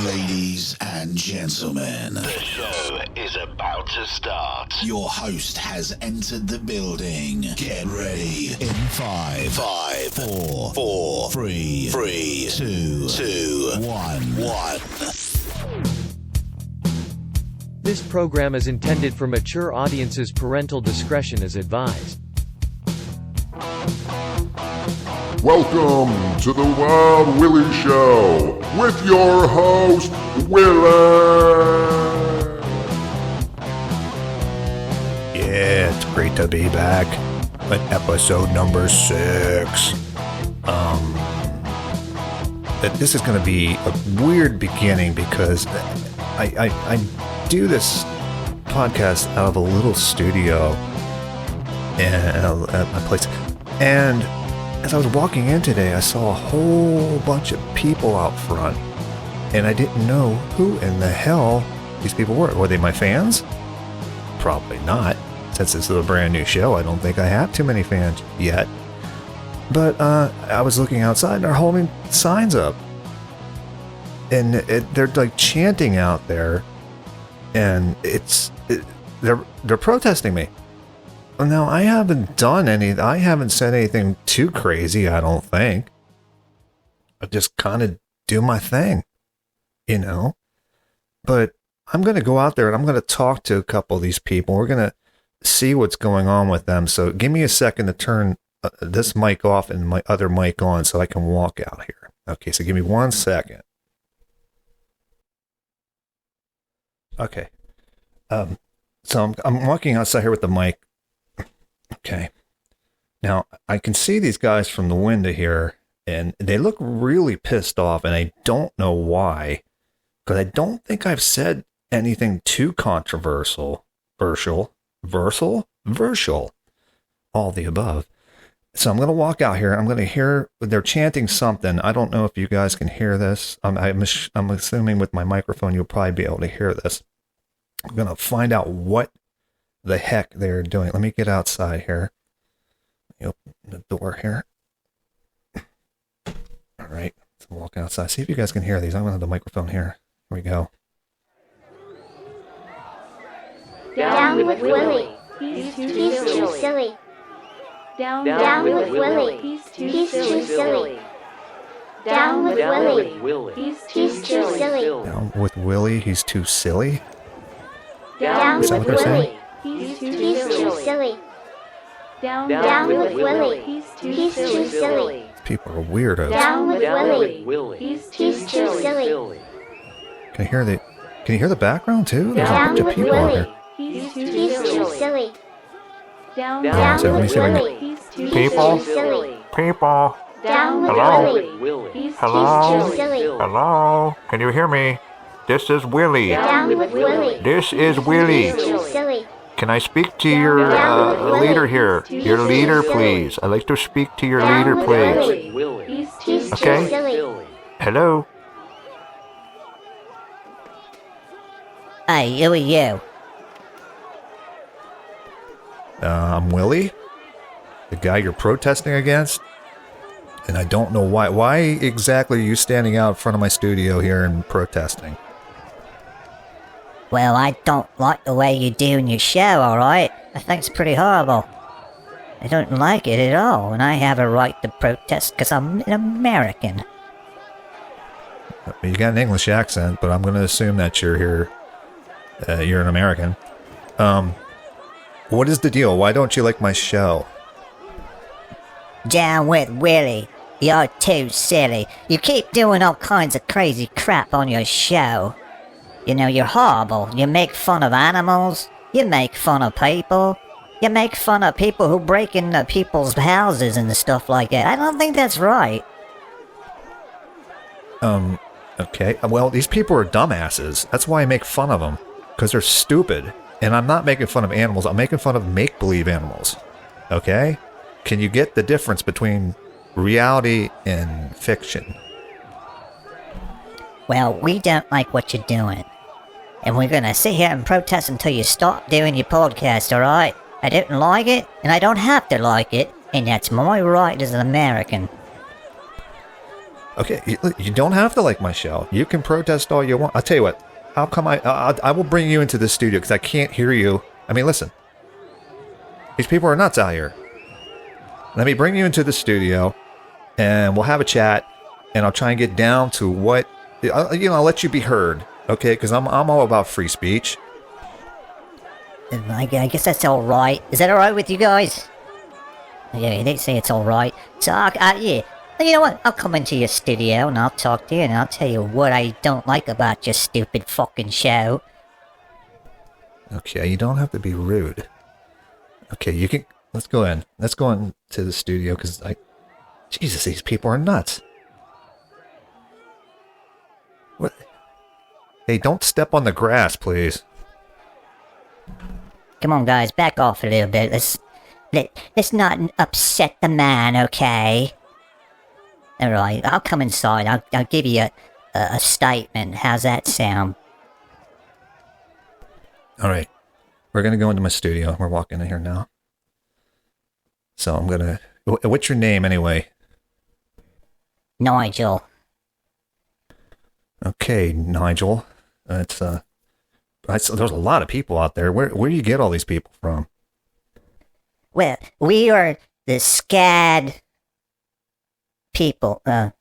Ladies and gentlemen, The show is about to start. your host has entered the building. Get ready in 5, 4, 3, 2, 1. This program is intended for mature audiences. Parental discretion is advised. Welcome to the Wild Willie Show with your host, Willie. Yeah, it's great to be back with episode number 6. This is going to be a weird beginning because I do this podcast out of a little studio at my place, and as I was walking in today, I saw a whole bunch of people out front, and I didn't know who in the hell these people were. Were they my fans? Probably not. Since this is a brand new show, I don't think I have too many fans yet. But I was looking outside, and they're holding signs up. And they're like chanting out there, and they're protesting me. Now, I haven't said anything too crazy, I don't think. I just kind of do my thing, you know? But I'm going to go out there and I'm going to talk to a couple of these people. We're going to see what's going on with them. So give me a second to turn this mic off and my other mic on so I can walk out here. Okay, so give me 1 second. Okay. So I'm walking outside here with the mic. Okay. Now, I can see these guys from the window here, and they look really pissed off, and I don't know why, because I don't think I've said anything too controversial, all the above. So I'm going to walk out here. I'm going to hear, they're chanting something. I don't know if you guys can hear this. I'm assuming with my microphone, you'll probably be able to hear this. I'm going to find out what the heck they're doing. Let me get outside here. Let me open the door here. All right, let's walk outside. See if you guys can hear these. I'm going to have the microphone here. Here we go. Down with Willie. He's too silly. Down with Willie. He's too silly. Down with Willie. He's too silly. Down with Willie. He's too silly. Down Is that with what they're saying? Willie. He's too silly. Down with Willie. He's too silly. These people are weirdos. Down with Willie. He's too silly. Can you hear the background too? There's a Down bunch of with people out Willie. here. He's too silly. Down So let me with see if I can- Willie. He's too People? silly. People, Down with Hello? Willie. He's Hello? too silly. hello? Can you hear me? This is Willie. Down with Willie. This is Willie. He's too silly. Can I speak to your leader here? Your leader, please. I'd like to speak to your leader, please. He's too Okay. silly. Hello? Hey, who are you? I'm Willie, the guy you're protesting against, and I don't know why. Why exactly are you standing out in front of my studio here and protesting? Well, I don't like the way you're doing your show, alright? I think it's pretty horrible. I don't like it at all, and I have a right to protest because I'm an American. You got an English accent, but I'm going to assume that you're here. You're an American. What is the deal? Why don't you like my show? Down with Willie. You're too silly. You keep doing all kinds of crazy crap on your show. You know, you're horrible. You make fun of animals. You make fun of people. You make fun of people who break into people's houses and stuff like that. I don't think that's right. Okay. Well, these people are dumbasses. That's why I make fun of them. Because they're stupid. And I'm not making fun of animals. I'm making fun of make-believe animals. Okay? Can you get the difference between reality and fiction? Well, we don't like what you're doing. And we're gonna sit here and protest until you stop doing your podcast, alright? I didn't like it, and I don't have to like it, and that's my right as an American. Okay, you don't have to like my show. You can protest all you want. I'll tell you what. How come I will bring you into the studio because I can't hear you. I mean, listen. These people are nuts out here. Let me bring you into the studio, and we'll have a chat, and I'll try and get down to what, I'll let you be heard, okay? Because I'm all about free speech. I guess that's all right. Is that all right with you guys? Yeah, they say it's all right. So, yeah. You know what? I'll come into your studio and I'll talk to you and I'll tell you what I don't like about your stupid fucking show. Okay, you don't have to be rude. Okay, you can. Let's go in. Let's go into the studio because Jesus, these people are nuts. What? Hey, don't step on the grass, please. Come on, guys, back off a little bit. Let's not upset the man, okay? Alright, I'll come inside. I'll give you a statement. How's that sound? Alright. We're gonna go into my studio. We're walking in here now. So I'm gonna... What's your name, anyway? Nigel. Okay, Nigel. There's a lot of people out there. Where do you get all these people from? Well, we are the SCAD... people, the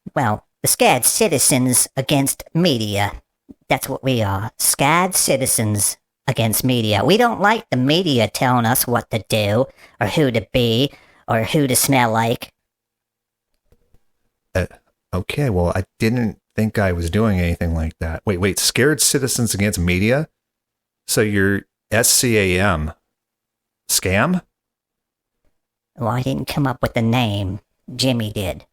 SCAD Citizens Against Media. That's what we are. SCAD Citizens Against Media. We don't like the media telling us what to do, or who to be, or who to smell like. Okay, well, I didn't think I was doing anything like that. Wait, Scared Citizens Against Media? So you're SCAM. Scam? Well, I didn't come up with the name. Jimmy did.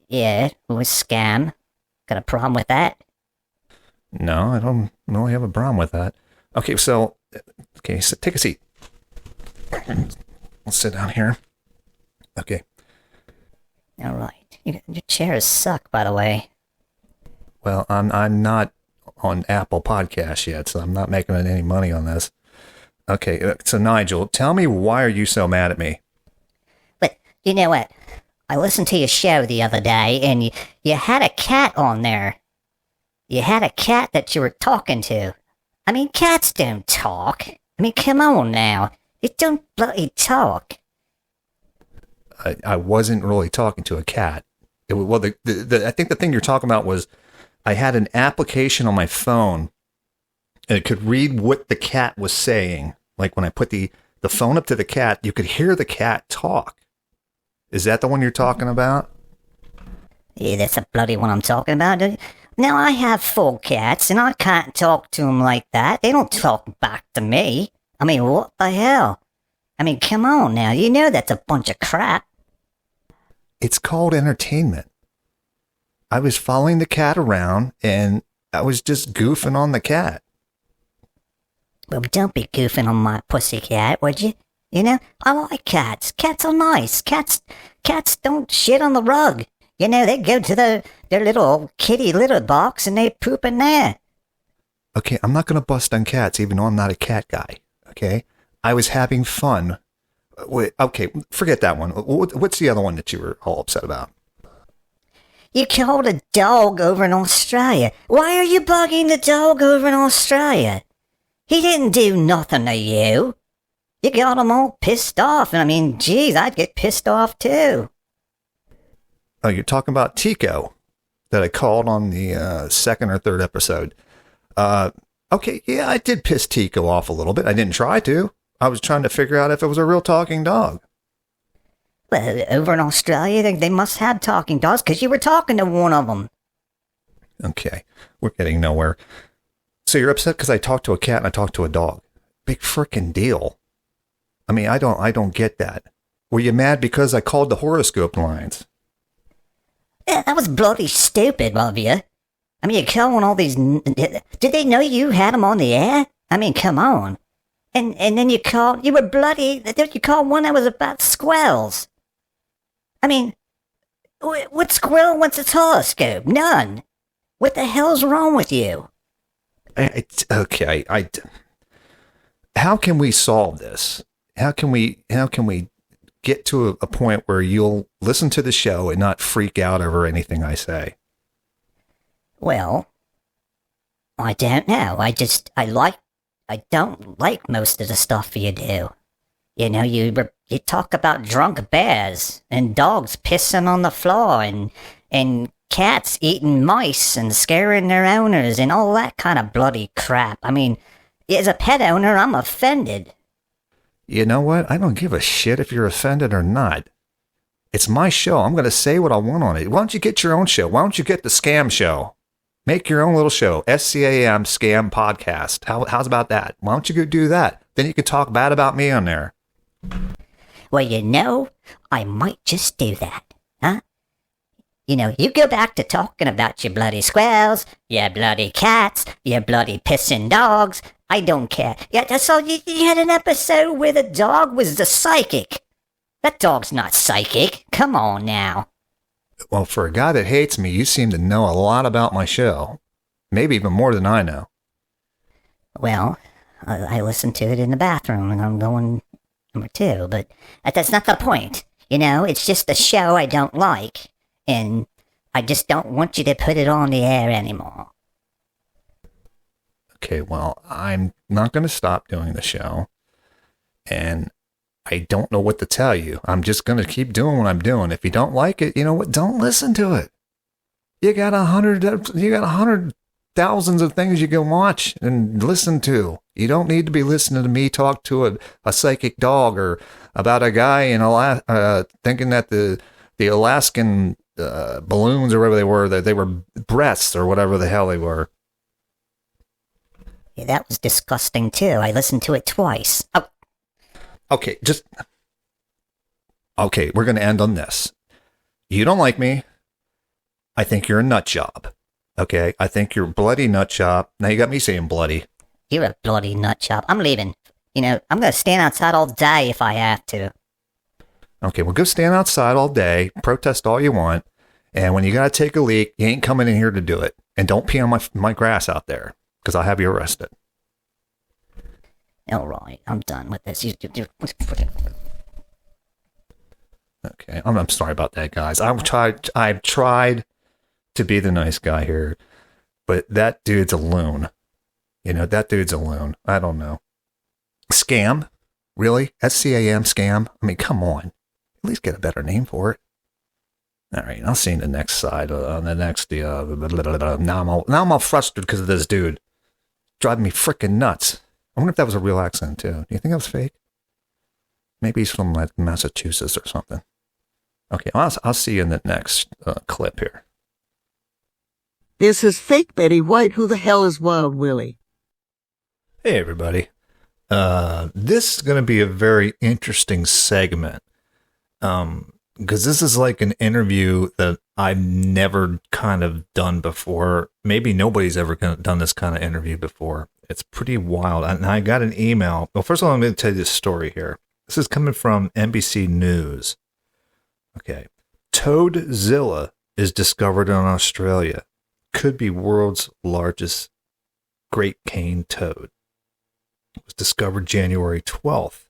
Yeah, it was scam. Got a problem with that? No, I don't really have a problem with that. Okay, so take a seat. Let's sit down here. Okay. All right. Your chairs suck, by the way. Well, I'm not on Apple Podcasts yet, so I'm not making any money on this. Okay, so Nigel, tell me, why are you so mad at me? But you know what? I listened to your show the other day, and you had a cat on there. You had a cat that you were talking to. I mean, cats don't talk. I mean, come on now. You don't bloody talk. I wasn't really talking to a cat. I think the thing you're talking about was I had an application on my phone, and it could read what the cat was saying. Like when I put the phone up to the cat, you could hear the cat talk. Is that the one you're talking about? Yeah, that's the bloody one I'm talking about. Now, I have 4 cats, and I can't talk to them like that. They don't talk back to me. I mean, what the hell? I mean, come on now. You know that's a bunch of crap. It's called entertainment. I was following the cat around, and I was just goofing on the cat. Well, don't be goofing on my pussycat, would you? You know, I like cats. Cats are nice. Cats don't shit on the rug. You know, they go to their little kitty litter box and they poop in there. Okay, I'm not going to bust on cats, even though I'm not a cat guy. Okay? I was having fun. Wait, okay, forget that one. What's the other one that you were all upset about? You killed a dog over in Australia. Why are you bugging the dog over in Australia? He didn't do nothing to you. You got him all pissed off, and I mean, geez, I'd get pissed off too. Oh, you're talking about Tico that I called on the second or third episode. Okay, yeah, I did piss Tico off a little bit. I didn't try to. I was trying to figure out if it was a real talking dog. Well, over in Australia, they must have talking dogs, because you were talking to one of them. Okay, we're getting nowhere. So you're upset because I talked to a cat and I talked to a dog. Big frickin' deal. I mean, I don't get that. Were you mad because I called the horoscope lines? Yeah, that was bloody stupid of you. I mean, you're calling all these... Did they know you had them on the air? I mean, come on. And then you called... You were bloody... You called one that was about squirrels. I mean, what squirrel wants a telescope? None. What the hell's wrong with you? Okay, how can we solve this? How can we get to a point where you'll listen to the show and not freak out over anything I say? Well, I don't know. I don't like most of the stuff you do. You know, you talk about drunk bears and dogs pissing on the floor and cats eating mice and scaring their owners and all that kind of bloody crap. I mean, as a pet owner, I'm offended. You know what? I don't give a shit if you're offended or not. It's my show. I'm going to say what I want on it. Why don't you get your own show? Why don't you get the Scam Show? Make your own little show. SCAM Scam Podcast. How's about that? Why don't you go do that? Then you can talk bad about me on there. Well, you know, I might just do that, huh? You know, you go back to talking about your bloody squirrels, your bloody cats, your bloody pissing dogs. I don't care. Yeah, that's all. You had an episode where the dog was the psychic. That dog's not psychic. Come on now. Well, for a guy that hates me, you seem to know a lot about my show. Maybe even more than I know. Well, I listened to it in the bathroom and I'm going number 2, but that's not the point. You know, it's just a show I don't like, and I just don't want you to put it on the air anymore. Okay, well, I'm not going to stop doing the show, and I don't know what to tell you. I'm just going to keep doing what I'm doing. If you don't like it, you know what? Don't listen to it. You got 100 thousands of things you can watch and listen to. You don't need to be listening to me talk to a psychic dog or about a guy in thinking that the Alaskan balloons or whatever they were, that they were breasts or whatever the hell they were. Yeah, that was disgusting too. I listened to it twice. Oh. Okay, we're going to end on this. You don't like me. I think you're a nut job. Okay, I think you're a bloody nut job. Now you got me saying bloody. You're a bloody nut job. I'm leaving. You know, I'm going to stand outside all day if I have to. Okay, well, go stand outside all day, protest all you want, and when you got to take a leak, you ain't coming in here to do it. And don't pee on my grass out there, because I'll have you arrested. All right, I'm done with this. Okay, I'm sorry about that, guys. I've tried to be the nice guy here, but that dude's a loon. You know, that dude's a loon. I don't know. Scam? Really? SCAM scam? I mean, come on. At least get a better name for it. All right, I'll see you in the next side. On the next, now I'm all frustrated because of this dude. Driving me freaking nuts. I wonder if that was a real accent, too. Do you think that was fake? Maybe he's from like Massachusetts or something. Okay, I'll see you in the next clip here. This is fake Betty White. Who the hell is Wild Willie? Hey, everybody. This is going to be a very interesting segment. Because this is like an interview that I've never kind of done before. Maybe nobody's ever done this kind of interview before. It's pretty wild. And I got an email. Well, first of all, I'm going to tell you this story here. This is coming from NBC News. Okay. TOADZILLA is discovered in Australia. Could be world's largest Great Cane toad. It was discovered January 12th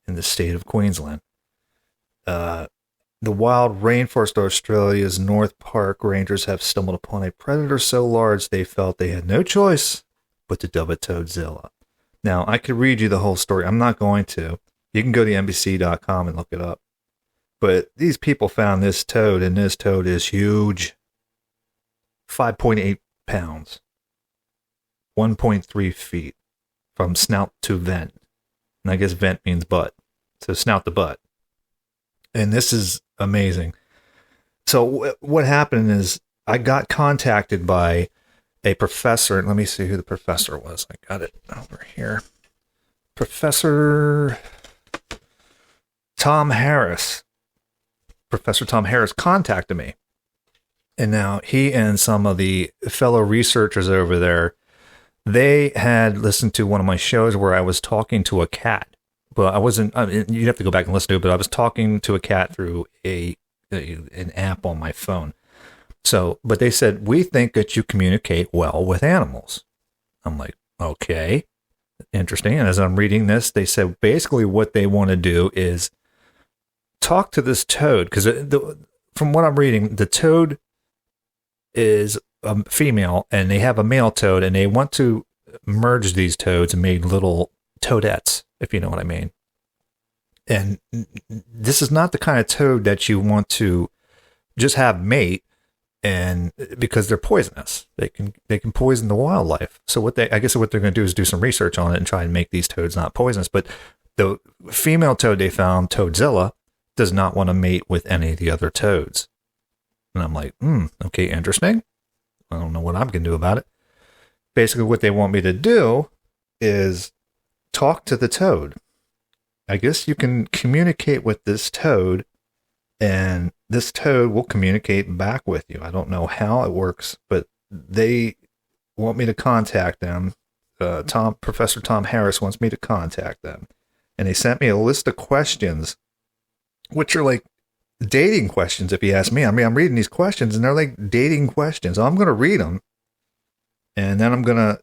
in the state of Queensland. The wild rainforest of Australia's North Park rangers have stumbled upon a predator so large they felt they had no choice but to dub it TOADZILLA. Now, I could read you the whole story. I'm not going to. You can go to NBC.com and look it up. But these people found this toad, and this toad is huge. 5.8 pounds. 1.3 feet from snout to vent. And I guess vent means butt. So snout to butt. And this is amazing. So what happened is I got contacted by a professor. Let me see who the professor was. I got it over here. Professor Tom Harris. Professor Tom Harris contacted me. And now he and some of the fellow researchers over there, they had listened to one of my shows where I was talking to a cat. But I wasn't, you'd have to go back and listen to it, but I was talking to a cat through an app on my phone. So, but they said, we think that you communicate well with animals. I'm like, okay, interesting. And as I'm reading this, they said basically what they want to do is talk to this toad, because from what I'm reading, the toad is a female, and they have a male toad, and they want to merge these toads and make little toadettes, if you know what I mean. And this is not the kind of toad that you want to just have mate, and because they're poisonous, they can poison the wildlife. So I guess what they're going to do is do some research on it and try and make these toads not poisonous. But the female toad they found, TOADZILLA, does not want to mate with any of the other toads. And I'm like, okay, interesting. I don't know what I'm going to do about it. Basically, what they want me to do is talk to the toad. I guess you can communicate with this toad, and this toad will communicate back with you. I don't know how it works, but they want me to contact them. Professor Tom Harris wants me to contact them. And they sent me a list of questions, which are like dating questions, if you ask me. I mean, I'm reading these questions, and they're like dating questions. I'm going to read them, and then I'm going to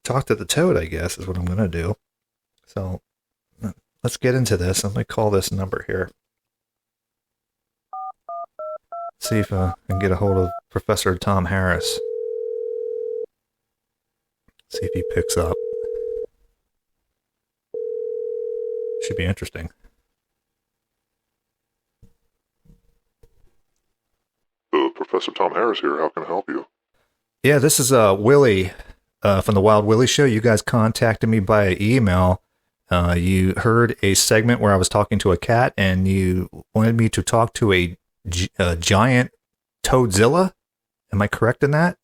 talk to the toad, I guess, is what I'm going to do. So let's get into this. Let me call this number here. See if I can get a hold of Professor Tom Harris. See if he picks up. Should be interesting. Professor Tom Harris here. How can I help you? Yeah, this is Willie from the Wild Willie Show. You guys contacted me by email. You heard a segment where I was talking to a cat, and you wanted me to talk to a giant TOADZILLA. Am I correct in that?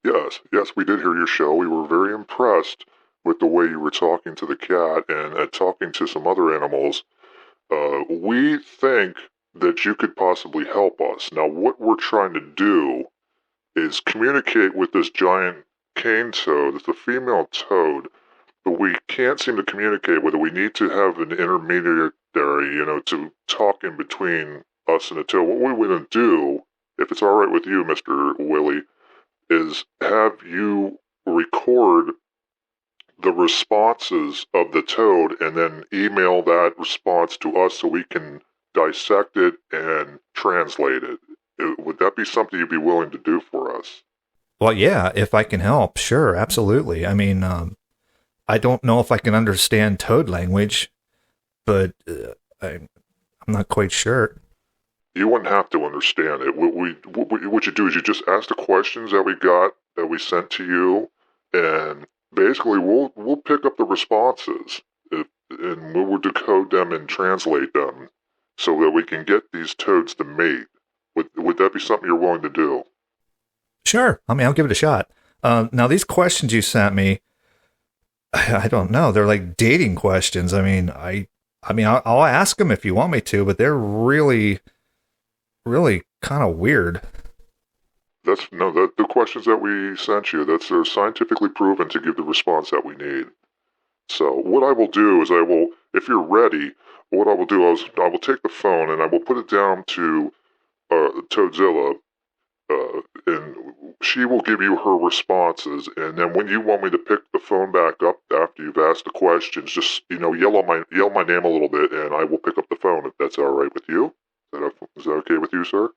Yes, we did hear your show. We were very impressed with the way you were talking to the cat and talking to some other animals. We think that you could possibly help us. Now, what we're trying to do is communicate with this giant cane toad. It's a female toad, but we can't seem to communicate with it. We need to have an intermediary, to talk in between us and the toad. What we want to do, if it's all right with you, Mr. Willie, is have you record the responses of the toad and then email that response to us so we can dissect it and translate it. Would that be something you'd be willing to do for us? Well, yeah, if I can help, sure, absolutely. I mean, I don't know if I can understand toad language, but I'm not quite sure. You wouldn't have to understand it. What you do is you just ask the questions that we sent to you, and basically we'll pick up the responses and we'll decode them and translate them so that we can get these toads to mate. Would that be something you're willing to do? Sure. I mean, I'll give it a shot. Now, these questions you sent me, I don't know. They're like dating questions. I mean, I'll ask them if you want me to, but they're really, really kind of weird. The questions that we sent you, they're scientifically proven to give the response that we need. So what I will do is if you're ready, what I will do is I will take the phone and I will put it down to TOADZILLA, and she will give you her responses. And then when you want me to pick the phone back up after you've asked the questions, just yell my name a little bit, and I will pick up the phone if that's all right with you. Is that okay with you, sir?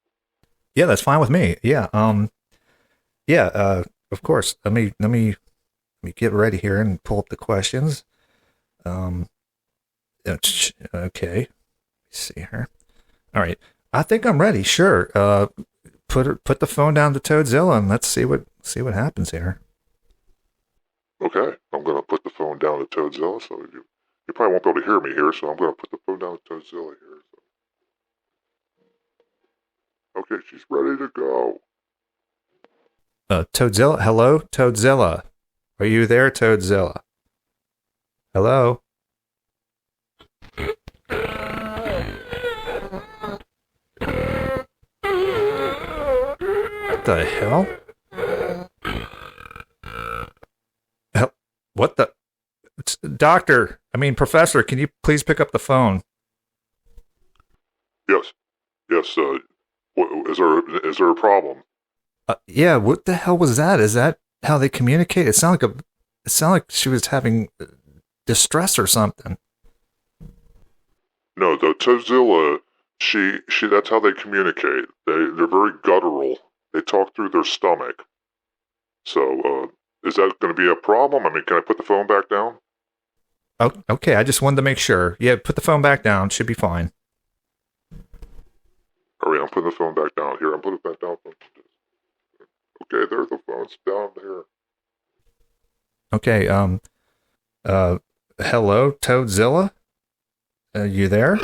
Yeah, that's fine with me. Yeah. Of course. Let me get ready here and pull up the questions. Okay. Let's see here. All right. I think I'm ready. Sure. Put the phone down to TOADZILLA and let's see what happens here. Okay. I'm gonna put the phone down to TOADZILLA, so you probably won't be able to hear me here, so I'm gonna put the phone down to TOADZILLA here. Okay, she's ready to go. TOADZILLA? Hello? TOADZILLA? Are you there, TOADZILLA? Hello? What the hell? What the? Professor, can you please pick up the phone? Yes. Is there a problem? Yeah, what the hell was that? Is that how they communicate? It sounded like she was having distress or something. No, the TOADZILLA That's how they communicate. They're very guttural. They talk through their stomach. So, is that going to be a problem? I mean, can I put the phone back down? Oh, okay, I just wanted to make sure. Yeah, put the phone back down. Should be fine. All right, I'm putting the phone back down. Here, I'm putting it back down. Okay, there's the phone's down there. Okay, hello, Toadzilla? You there?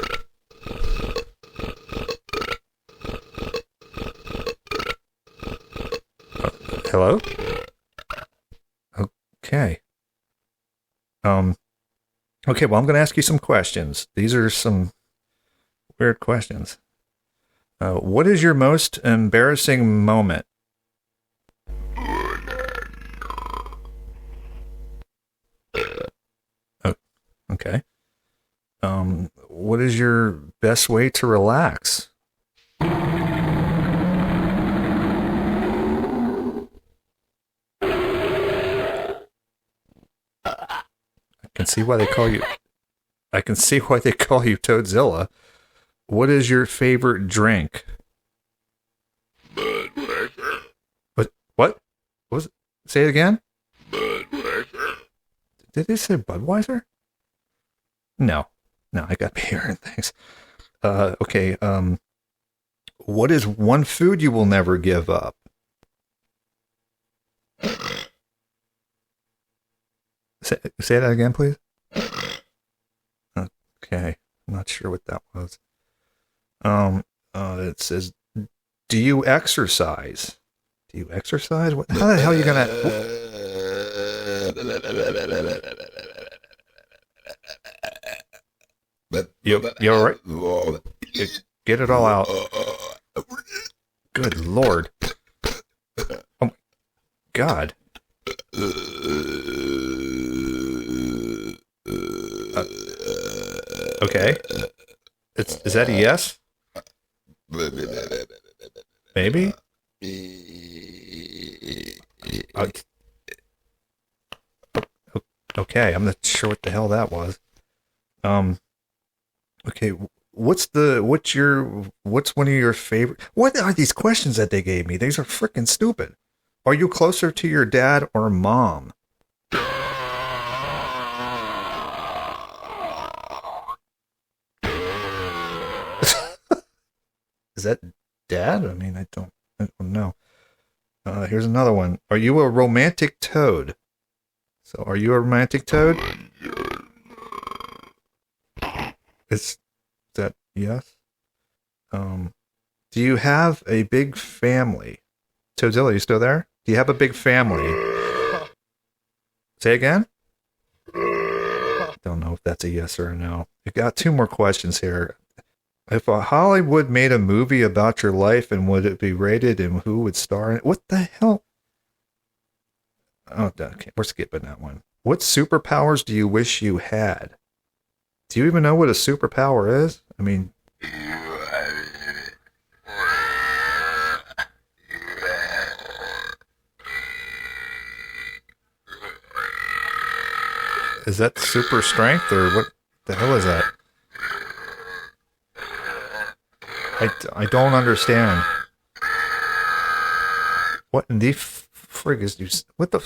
Hello? Okay. Okay, well, I'm going to ask you some questions. These are some weird questions. What is your most embarrassing moment? Oh, okay. What is your best way to relax? I can see why they call you Toadzilla. What is your favorite drink? What? What was it? Say it again? Did they say Budweiser? No, I got beer and things. Okay. What is one food you will never give up? Say that again, please. Okay, I'm not sure what that was. It says, "Do you exercise? Do you exercise? What? How the hell are you gonna?" You all right? Get it all out. Good Lord! Oh my God! Okay. Is that a yes? Maybe? Okay, I'm not sure what the hell that was. Okay, what's one of your favorite? What are these questions that they gave me? These are freaking stupid. Are you closer to your dad or mom? Is that dad? I mean, I don't know. Here's another one. Are you a romantic toad? So, are you a romantic toad? Is that yes? Do you have a big family? Toadzilla, you still there? Do you have a big family? Say again? Don't know if that's a yes or a no. You got two more questions here. If Hollywood made a movie about your life, and would it be rated, and who would star in it? What the hell? Oh, okay, we're skipping that one. What superpowers do you wish you had? Do you even know what a superpower is? I mean, is that super strength, or what the hell is that? I don't understand. What in the frig is you? What the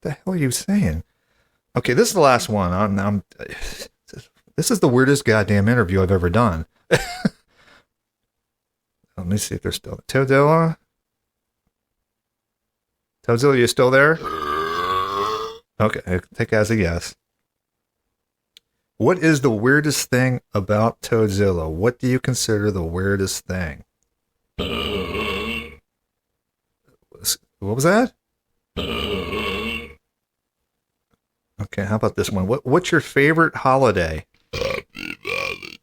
hell are you saying? Okay, this is the last one. This is the weirdest goddamn interview I've ever done. Let me see if they're still Toadzilla. Toadzilla, you still there? Okay, I take as a yes. What is the weirdest thing about Toadzilla? What do you consider the weirdest thing? What was that? Okay, how about this one? What's your favorite holiday? Happy Valentine's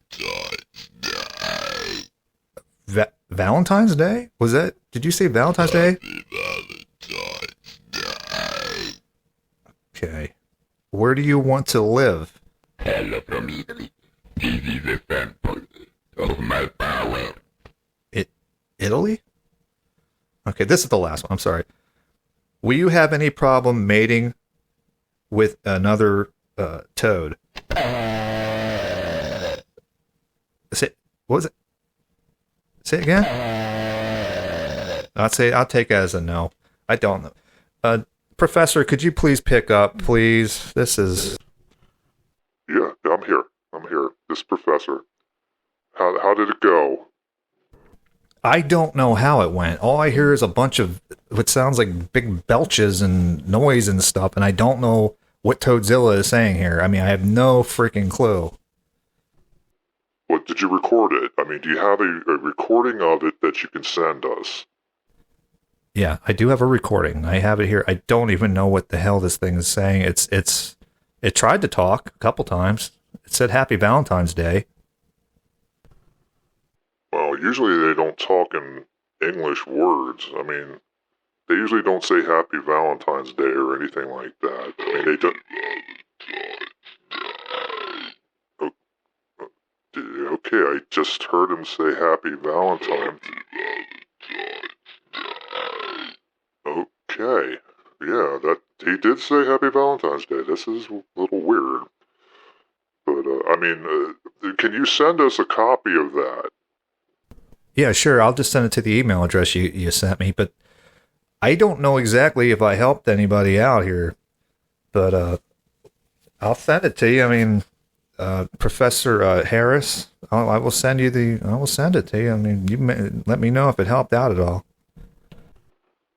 Day. Valentine's Day? Was that? Did you say Valentine's Day? Happy Valentine's Day. Okay. Where do you want to live? Hello from Italy. This is a sample of my power. Italy? Okay, this is the last one. I'm sorry. Will you have any problem mating with another toad? What was it? Say it again. I'll take it as a no. I don't know. Professor, could you please pick up, please? This is... Yeah, I'm here. This is Professor. How did it go? I don't know how it went. All I hear is a bunch of what sounds like big belches and noise and stuff, and I don't know what Toadzilla is saying here. I mean, I have no freaking clue. What, did you record it? I mean, do you have a recording of it that you can send us? Yeah, I do have a recording. I have it here. I don't even know what the hell this thing is saying. It tried to talk a couple times. It said Happy Valentine's Day. Well, usually they don't talk in English words. I mean, they usually don't say Happy Valentine's Day or anything like that. I mean, they don't... Okay, I just heard him say Happy Valentine's. Okay, yeah, that he did say Happy Valentine's Day. This is a little weird. But, I mean, can you send us a copy of that? Yeah, sure. I'll just send it to the email address you sent me, but I don't know exactly if I helped anybody out here. But I'll send it to you. I mean, Professor Harris, I will send it to you. I mean, let me know if it helped out at all.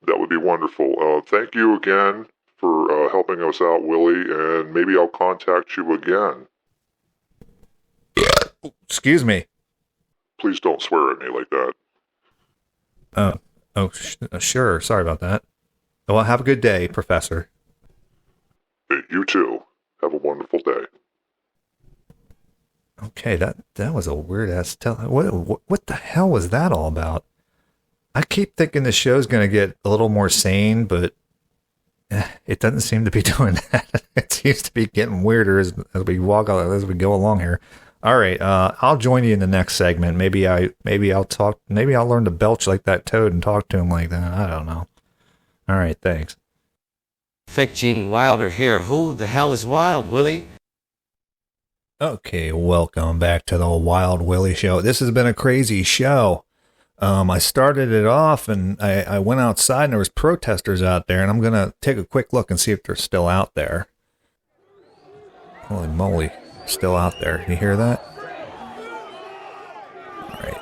That would be wonderful. Thank you again for helping us out, Willie, and maybe I'll contact you again. Excuse me. Please don't swear at me like that. Sure. Sorry about that. Well, have a good day, Professor. Hey, you too. Have a wonderful day. Okay, that was a weird ass what the hell was that all about? I keep thinking the show's going to get a little more sane, but it doesn't seem to be doing that. It seems to be getting weirder as we go along here. All right, I'll join you in the next segment. Maybe I'll learn to belch like that toad and talk to him like that. I don't know. All right, thanks. Fake Gene Wilder here. Who the hell is Wild Willie? Okay, welcome back to the Wild Willie Show. This has been a crazy show. I started it off and I went outside and there was protesters out there, and I'm going to take a quick look and see if they're still out there. Holy moly, still out there. You hear that? All right.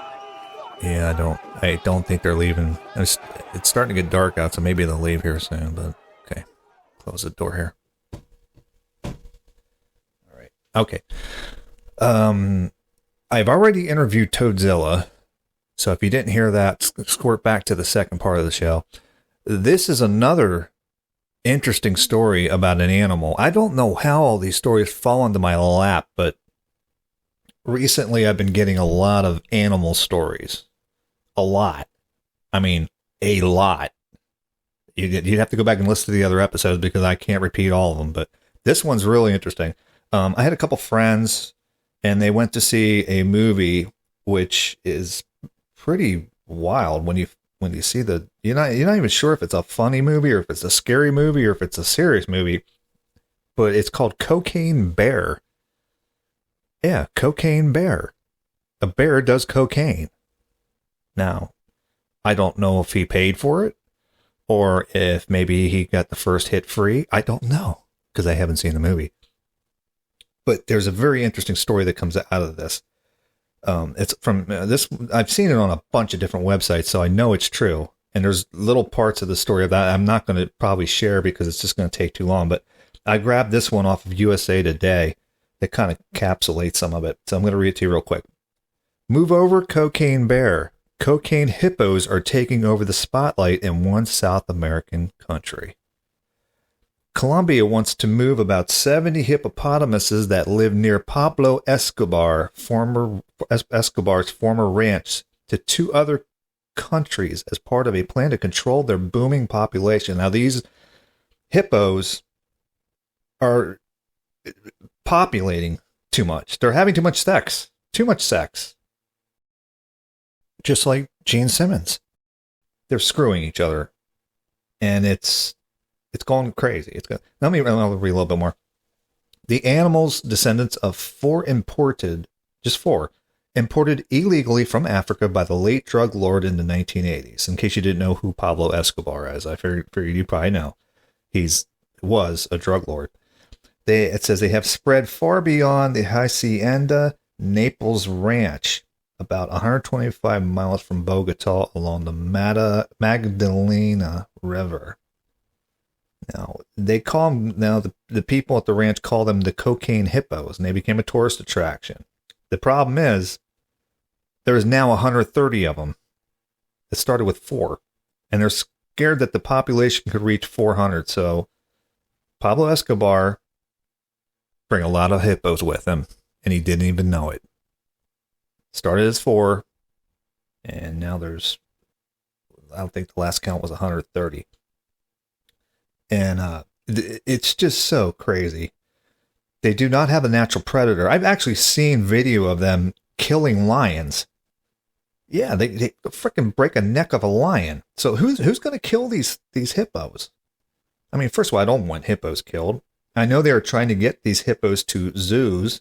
Yeah, I don't think they're leaving. It's starting to get dark out, so maybe they'll leave here soon, but okay. Close the door here. All right. Okay. I've already interviewed Toadzilla. So if you didn't hear that, squirt back to the second part of the show. This is another interesting story about an animal. I don't know how all these stories fall into my lap, but recently I've been getting a lot of animal stories. A lot. I mean, a lot. You'd have to go back and listen to the other episodes because I can't repeat all of them, but this one's really interesting. I had a couple friends, and they went to see a movie, which is pretty wild when you see you're not even sure if it's a funny movie or if it's a scary movie or if it's a serious movie, but it's called Cocaine Bear. Yeah, Cocaine Bear. A bear does cocaine. Now, I don't know if he paid for it or if maybe he got the first hit free. I don't know because I haven't seen the movie. But there's a very interesting story that comes out of this. It's from this. I've seen it on a bunch of different websites, so I know it's true. And there's little parts of the story that I'm not going to probably share because it's just going to take too long. But I grabbed this one off of USA Today that kind of encapsulates some of it. So I'm going to read it to you real quick. Move over, Cocaine Bear. Cocaine hippos are taking over the spotlight in one South American country. Colombia wants to move about 70 hippopotamuses that live near Pablo Escobar's former ranch to 2 other countries as part of a plan to control their booming population. Now, these hippos are populating too much. They're having too much sex. Too much sex. Just like Gene Simmons. They're screwing each other. And it's going crazy. Let me read a little bit more. The animals, descendants of 4 imported imported illegally from Africa by the late drug lord in the 1980s. In case you didn't know who Pablo Escobar is, I figured you probably know. Was a drug lord. It says they have spread far beyond the Hacienda Naples Ranch, about 125 miles from Bogota along the Magdalena River. Now, they call them, the people at the ranch call them the cocaine hippos, and they became a tourist attraction. The problem is, there is now 130 of them. It started with 4, and they're scared that the population could reach 400, so Pablo Escobar bring a lot of hippos with him, and he didn't even know it. Started as 4, and now there's, I don't think the last count was 130. And it's just so crazy. They do not have a natural predator. I've actually seen video of them killing lions. Yeah, they freaking break a neck of a lion. So who's going to kill these hippos? I mean, first of all, I don't want hippos killed. I know they are trying to get these hippos to zoos,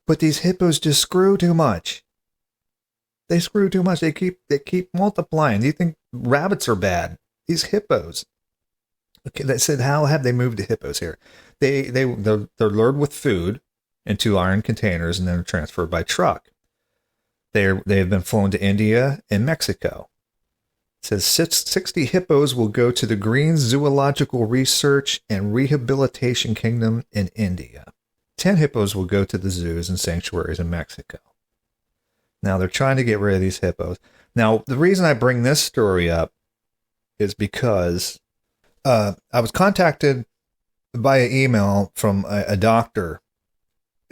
but these hippos just screw too much. They screw too much. They keep multiplying. Do you think rabbits are bad? These hippos. Okay, they said, how have they moved the hippos here? They're lured with food into iron containers and then transferred by truck. They have been flown to India and Mexico. It says 60 hippos will go to the Green Zoological Research and Rehabilitation Kingdom in India. 10 hippos will go to the zoos and sanctuaries in Mexico. Now they're trying to get rid of these hippos. Now, the reason I bring this story up is because I was contacted by an email from a doctor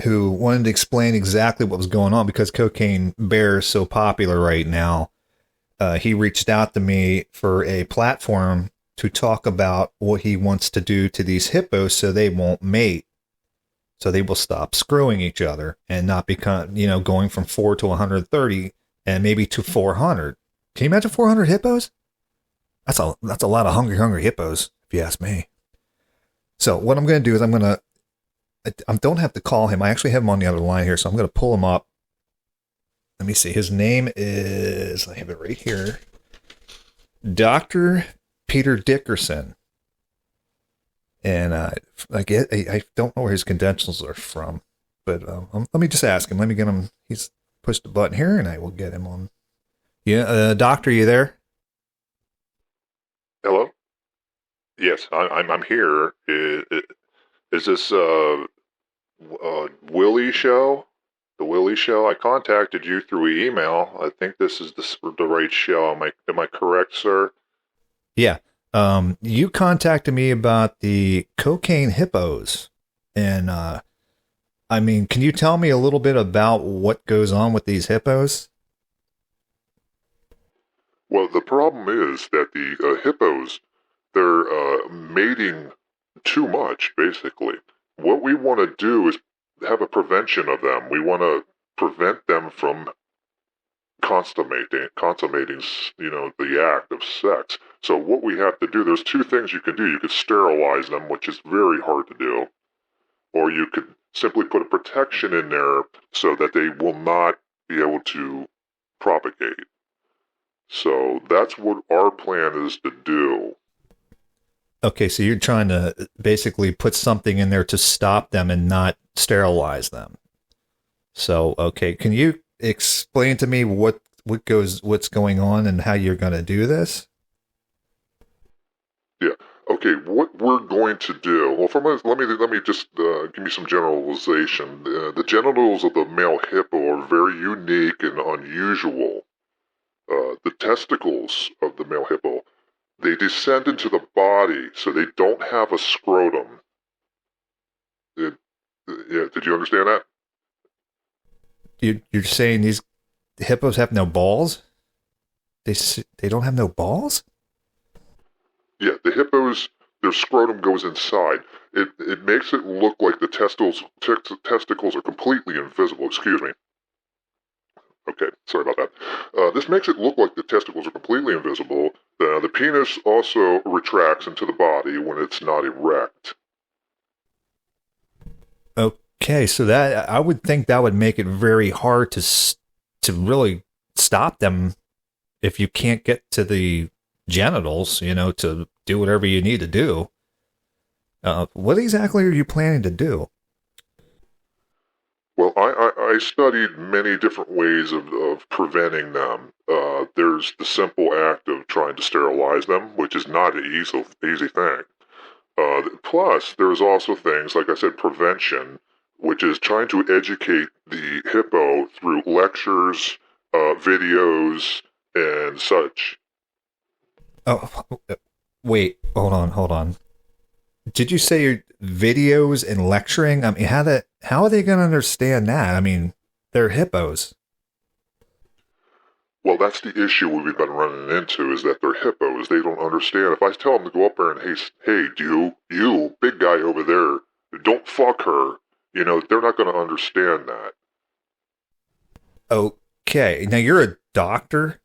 who wanted to explain exactly what was going on because cocaine bear is so popular right now. He reached out to me for a platform to talk about what he wants to do to these hippos so they won't mate. So they will stop screwing each other and not become, going from 4 to 130 and maybe to 400. Can you imagine 400 hippos? That's a lot of hungry hippos, if you ask me. So what I'm going to do is I don't have to call him. I actually have him on the other line here, so I'm going to pull him up. Let me see. His name is, I have it right here, Dr. Peter Dickerson. And I don't know where his credentials are from, but let me just ask him. Let me get him. He's pushed the button here, and I will get him on. Yeah, doctor, you there? Hello? Yes, I'm here. Is this Willie show? The Willie show? I contacted you through email. I think this is the right show. Am I correct, sir? Yeah. You contacted me about the cocaine hippos, and can you tell me a little bit about what goes on with these hippos? Well, the problem is that the hippos, they're mating too much, basically. What we want to do is have a prevention of them. We want to prevent them from consummating, the act of sex. So what we have to do, there's 2 things you can do. You could sterilize them, which is very hard to do, or you could simply put a protection in there so that they will not be able to propagate. So that's what our plan is to do. Okay, so you're trying to basically put something in there to stop them and not sterilize them. So, okay, can you explain to me what's going on and how you're going to do this? Yeah. Okay. What we're going to do? Well, let me just give me some generalization. The genitals of the male hippo are very unique and unusual. The testicles of the male hippo, they descend into the body, so they don't have a scrotum. Did you understand that? You're saying these hippos have no balls? They don't have no balls? Yeah, the hippos, their scrotum goes inside. It makes it look like the testicles are completely invisible. Excuse me. Okay, sorry about that. This makes it look like the testicles are completely invisible. The penis also retracts into the body when it's not erect. Okay, so that I would think that would make it very hard to to really stop them if you can't get to the genitals, to do whatever you need to do. What exactly are you planning to do? Well, I studied many different ways of preventing them. There's the simple act of trying to sterilize them, which is not an easy thing. Plus, there's also things, like I said, prevention, which is trying to educate the hippo through lectures, videos, and such. Oh, wait, hold on. Did you say your videos and lecturing? I mean, how are they going to understand that? I mean, they're hippos. Well, that's the issue we've been running into, is that they're hippos. They don't understand. If I tell them to go up there and, hey, you, big guy over there, don't fuck her, they're not going to understand that. Okay, now you're a doctor?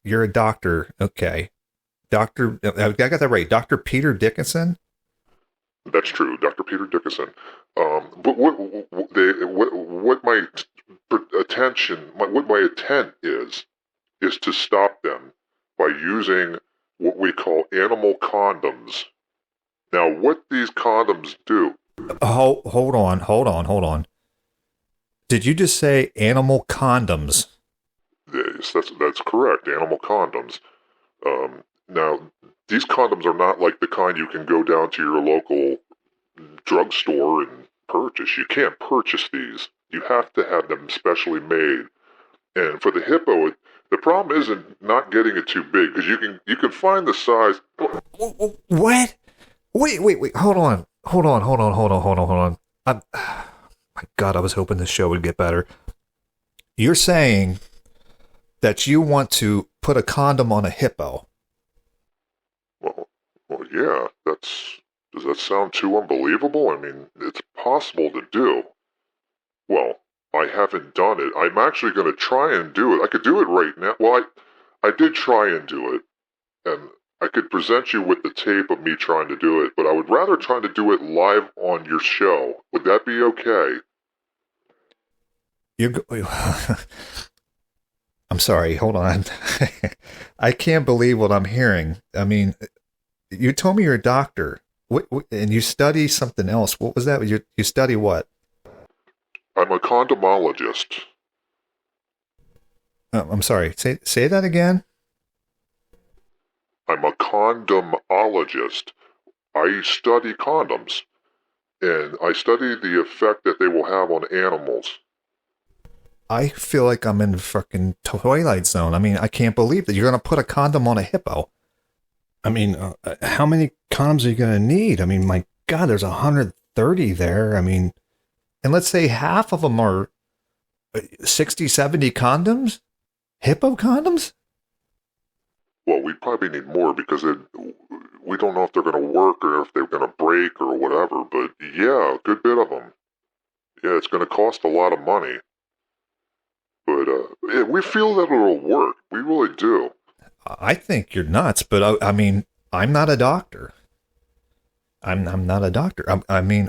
You're a doctor, okay. Dr. I got that right. Dr. Peter Dickinson? That's true, Dr. Peter Dickinson. But what my intent is to stop them by using what we call animal condoms. Now, what these condoms do... Hold on. Did you just say animal condoms? Yes, that's correct, animal condoms. Now, these condoms are not like the kind you can go down to your local drugstore and purchase. You can't purchase these. You have to have them specially made. And for the hippo, the problem isn't not getting it too big, because you can find the size. What? Wait. Hold on. My God, I was hoping this show would get better. You're saying that you want to put a condom on a hippo? Well, yeah. Does that sound too unbelievable? I mean, it's possible to do. Well, I haven't done it. I'm actually going to try and do it. I could do it right now. Well, I did try and do it, and I could present you with the tape of me trying to do it, but I would rather try to do it live on your show. Would that be okay? I'm sorry, hold on. I can't believe what I'm hearing. I mean, you told me you're a doctor, and you study something else. What was that? You study what? I'm a condomologist. I'm sorry. Say that again. I'm a condomologist. I study condoms, and I study the effect that they will have on animals. I feel like I'm in the fucking Twilight Zone. I mean, I can't believe that you're going to put a condom on a hippo. I mean, how many condoms are you going to need? I mean, my God, there's 130 there. I mean, and let's say half of them are 60, 70 condoms? Hippo condoms? Well, we probably need more, because we don't know if they're going to work or if they're going to break or whatever, but yeah, a good bit of them. Yeah, it's going to cost a lot of money. But we feel that it'll work. We really do. I think you're nuts, but I mean, I'm not a doctor. I'm not a doctor. I mean,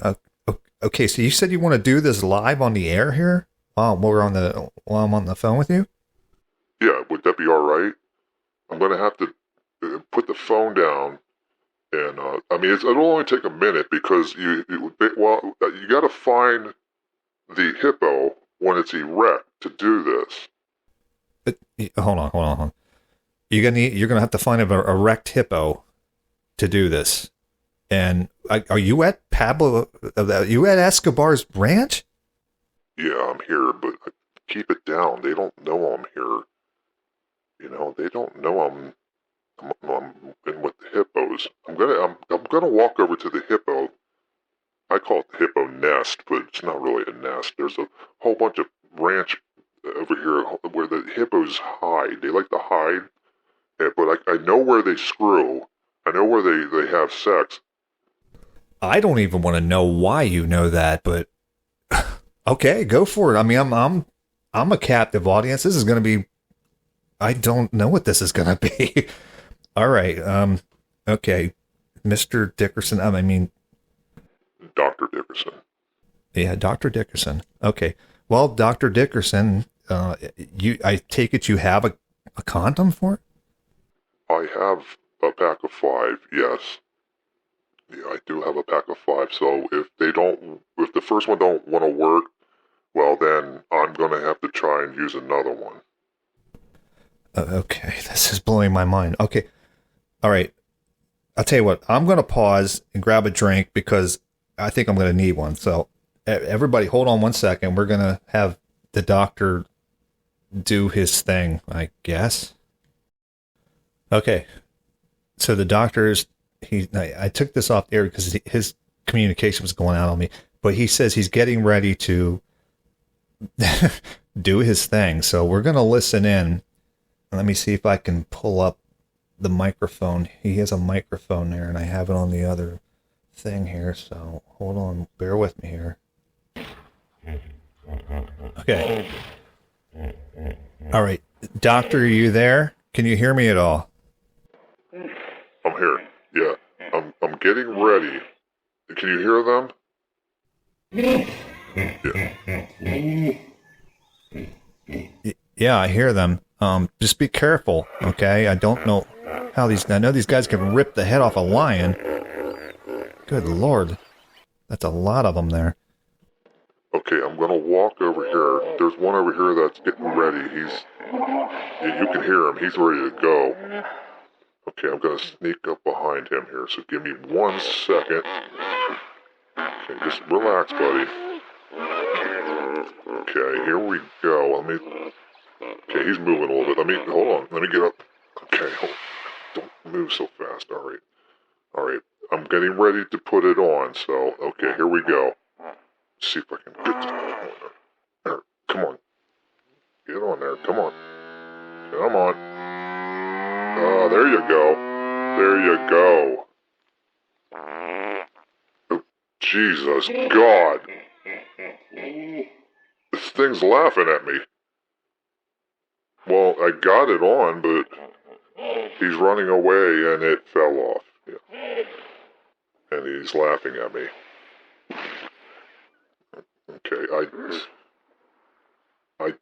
okay, so you said you want to do this live on the air here while I'm on the phone with you? Yeah, would that be all right? I'm going to have to put the phone down, and I mean, it'll only take a minute, because you got to find the hippo when it's erect to do this. But, hold on. You're gonna have to find an erect hippo to do this. And are you at you at Escobar's ranch? Yeah, I'm here, but keep it down. They don't know I'm here. They don't know I'm in with the hippos. I'm gonna walk over to the hippo. I call it the hippo nest, but it's not really a nest. There's a whole bunch of ranch over here where the hippos hide. They like to hide, but I know where they screw. I know where they have sex. I don't even want to know why you know that, but okay, go for it. I mean, I'm a captive audience. This is going to be. I don't know what this is going to be. All right. Okay, Mr. Dickerson. I mean, Dr. Dickerson. Yeah, Dr. Dickerson. Okay. Well, Dr. Dickerson, I take it you have a condom for it? I have a pack of 5, yes. Yeah, I do have a pack of 5, so if the first one don't want to work, well then I'm gonna have to try and use another one. Okay, this is blowing my mind. Okay, all right. I'll tell you what, I'm gonna pause and grab a drink because I think I'm gonna need one. So everybody hold on one second. We're gonna have the doctor do his thing, I guess. Okay. So the doctor's, I took this off the air because his communication was going out on me, but he says he's getting ready to do his thing. So we're going to listen in. Let me see if I can pull up the microphone. He has a microphone there and I have it on the other thing here. So hold on. Bear with me here. Okay. All right. Doctor, are you there? Can you hear me at all? I'm here. Yeah. I'm getting ready. Can you hear them? Yeah. Yeah, I hear them. Just be careful, okay? I don't know how I know these guys can rip the head off a lion. Good Lord. That's a lot of them there. Okay, I'm gonna walk over here. There's one over here that's getting ready. You can hear him. He's ready to go. Okay, I'm gonna sneak up behind him here, so give me 1 second. Okay, just relax, buddy. Okay, here we go. Okay, he's moving a little bit. Hold on. Let me get up. Okay, don't move so fast. All right. I'm getting ready to put it on, so, okay, here we go. Let's see if I can get this on there. Come on. Get on there. Come on. Come on. Oh, there you go. There you go. Oh, Jesus God. This thing's laughing at me. Well, I got it on, but he's running away and it fell off. Yeah. And he's laughing at me. Okay,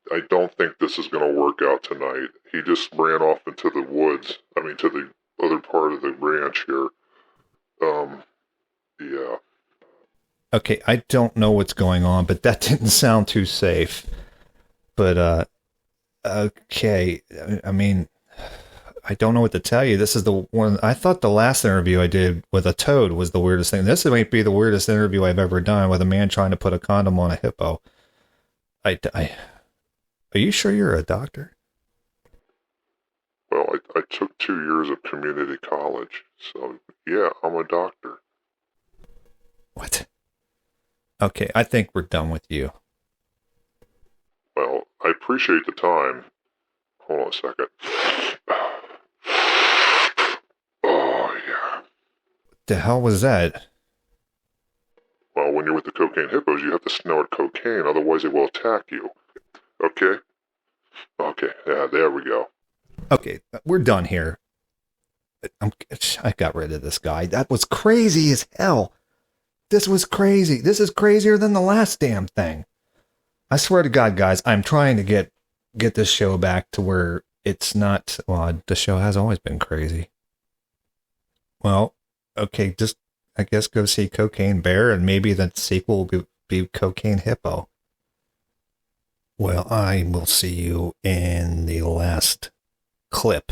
I don't think this is going to work out tonight. He just ran off into the woods. To the other part of the ranch here. Yeah. Okay, I don't know what's going on, but that didn't sound too safe. But, okay, I don't know what to tell you. This is the one, I thought the last interview I did with a toad was the weirdest thing. This might be the weirdest interview I've ever done with a man trying to put a condom on a hippo. Are you sure you're a doctor? Well, I took 2 years of community college, so yeah, I'm a doctor. What? Okay, I think we're done with you. Well, I appreciate the time. Hold on a second. Oh, yeah. The hell was that? Well, when you're with the cocaine hippos, you have to snort cocaine, otherwise they will attack you. Okay? Okay, yeah, there we go. Okay, we're done here. I got rid of this guy. That was crazy as hell. This was crazy. This is crazier than the last damn thing. I swear to God, guys, I'm trying to get this show back to where it's not, well, the show has always been crazy. Well, okay, just, I guess go see Cocaine Bear, and maybe the sequel will be Cocaine Hippo. Well, I will see you in the last clip.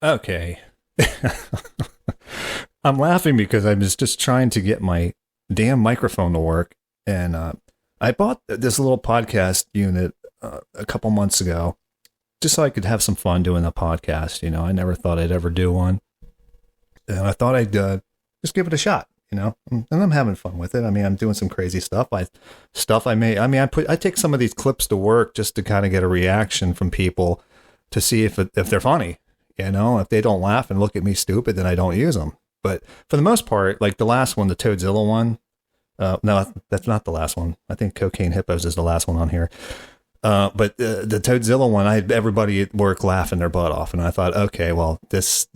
Okay. I'm laughing because I was just trying to get my damn microphone to work, and I bought this little podcast unit a couple months ago just so I could have some fun doing a podcast. I never thought I'd ever do one, and I thought I'd just give it a shot. And I'm having fun with it. I'm doing some crazy stuff. I take some of these clips to work just to kind of get a reaction from people to see if they're funny. If they don't laugh and look at me stupid, then I don't use them. But for the most part, like the last one, the TOADZILLA one, no, that's not the last one. I think Cocaine Hippos is the last one on here. But the TOADZILLA one, I had everybody at work laughing their butt off. And I thought, okay, well,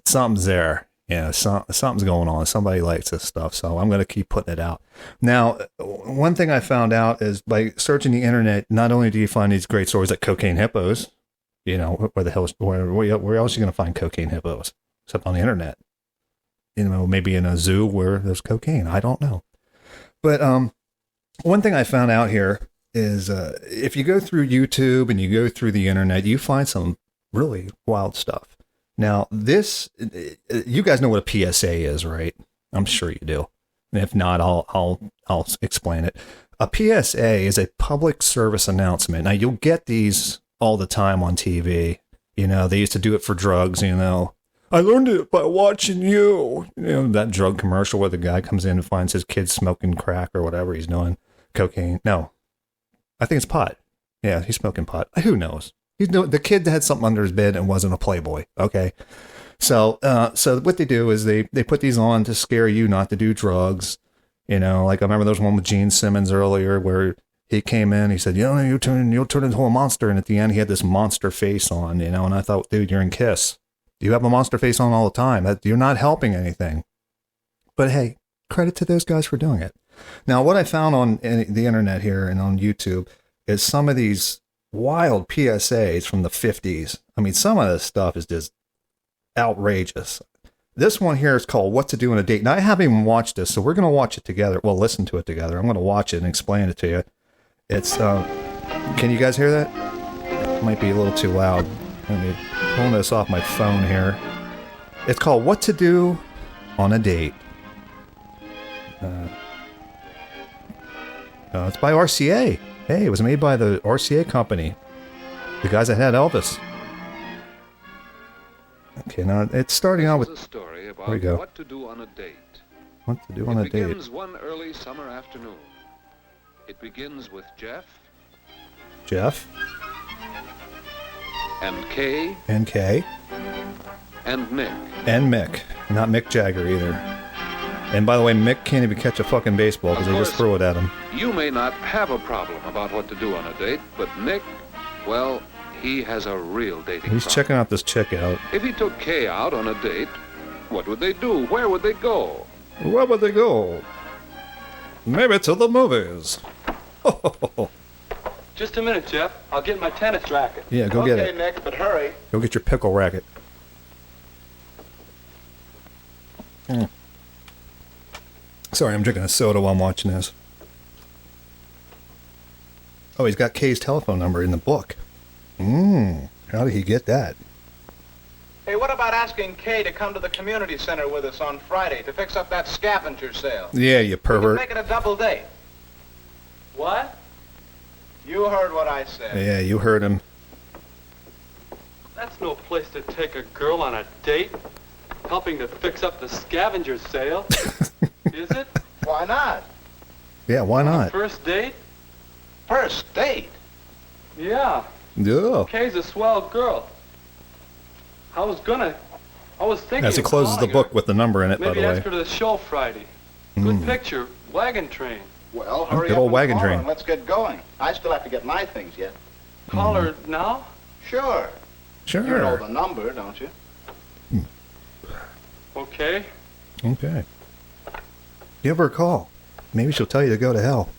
something's there. Yeah, something's going on. Somebody likes this stuff, so I'm going to keep putting it out. Now, one thing I found out is by searching the internet, not only do you find these great stories like cocaine hippos, you know, where else are you going to find cocaine hippos except on the internet? You know, maybe in a zoo where there's cocaine. I don't know. But one thing I found out here is if you go through YouTube and you go through the internet, you find some really wild stuff. Now, this, you guys know what a PSA is, right? I'm sure you do. And if not, I'll explain it. A PSA is a public service announcement. Now, you'll get these all the time on TV. You know, they used to do it for drugs, you know. I learned it by watching you. You know, that drug commercial where the guy comes in and finds his kid smoking crack or whatever he's doing. Cocaine. No. I think it's pot. Yeah, he's smoking pot. Who knows? The kid had something under his bed and wasn't a playboy. Okay. So what they do is they put these on to scare you not to do drugs. You know, like I remember there was one with Gene Simmons earlier where he came in, he said, you know, you'll turn into a monster. And at the end, he had this monster face on, you know, and I thought, dude, you're in Kiss. You have a monster face on all the time. You're not helping anything. But hey, credit to those guys for doing it. Now, what I found on the internet here and on YouTube is some of these wild PSAs from the 50s. I mean, some of this stuff is just outrageous. This one here is called What to Do on a Date. Now, I haven't even watched this, so we're going to watch it together. Well, listen to it together. I'm going to watch it and explain it to you. It's, can you guys hear that? It might be a little too loud. Let me pull this off my phone here. It's called What to Do on a Date. It's by RCA. Hey, it was made by the RCA company. The guys that had Elvis. Okay, now it's starting out with a story about there we go. What to do on a date. What to do on a date. It begins one early summer afternoon. It begins with Jeff. And Kay. And Kay. And Nick. And Mick. Not Mick Jagger either. And by the way, Mick can't even catch a fucking baseball because they just throw it at him. You may not have a problem about what to do on a date, but Nick, well, he has a real dating He's problem. checking out this chick out. If he took Kay out on a date, what would they do? Where would they go? Where would they go? Maybe to the movies. Just a minute, Jeff. I'll get my tennis racket. Yeah, go get it. Okay, Nick, but hurry. Go get your pickle racket. Sorry, I'm drinking a soda while I'm watching this. Oh, he's got Kay's telephone number in the book. How did he get that? Hey, what about asking Kay to come to the community center with us on Friday to fix up that scavenger sale? Yeah, you pervert. Make it a double date. What? You heard what I said. Yeah, you heard him. That's no place to take a girl on a date. Helping to fix up the scavenger sale. Is it? Why not? Yeah, why not? First date? First date? Yeah. Yeah. Kay's a swell girl. I was thinking. As he closes the book with the number in it, by the maybe way. ask her to the show Friday. Good picture. Wagon train. Well, hurry good up old and wagon call her train. and let's get going. I still have to get my things yet. Call her now? Sure. Sure. You know the number, don't you? Okay. Okay. Give her a call. Maybe she'll tell you to go to hell.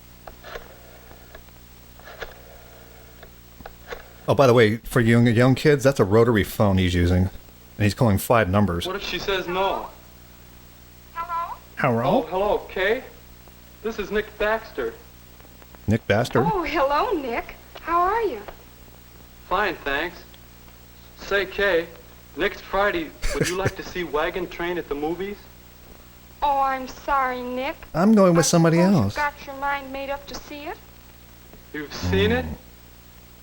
Oh, by the way, for young kids, that's a rotary phone he's using. And he's calling 5 numbers. What if she says no? Hello? Oh, hello, Kay. This is Nick Baxter. Nick Baxter? Oh, hello, Nick. How are you? Fine, thanks. Say, Kay, next Friday, would you like to see Wagon Train at the movies? Oh, I'm sorry, Nick. I'm going with somebody else. You've got your mind made up to see it? You've seen it?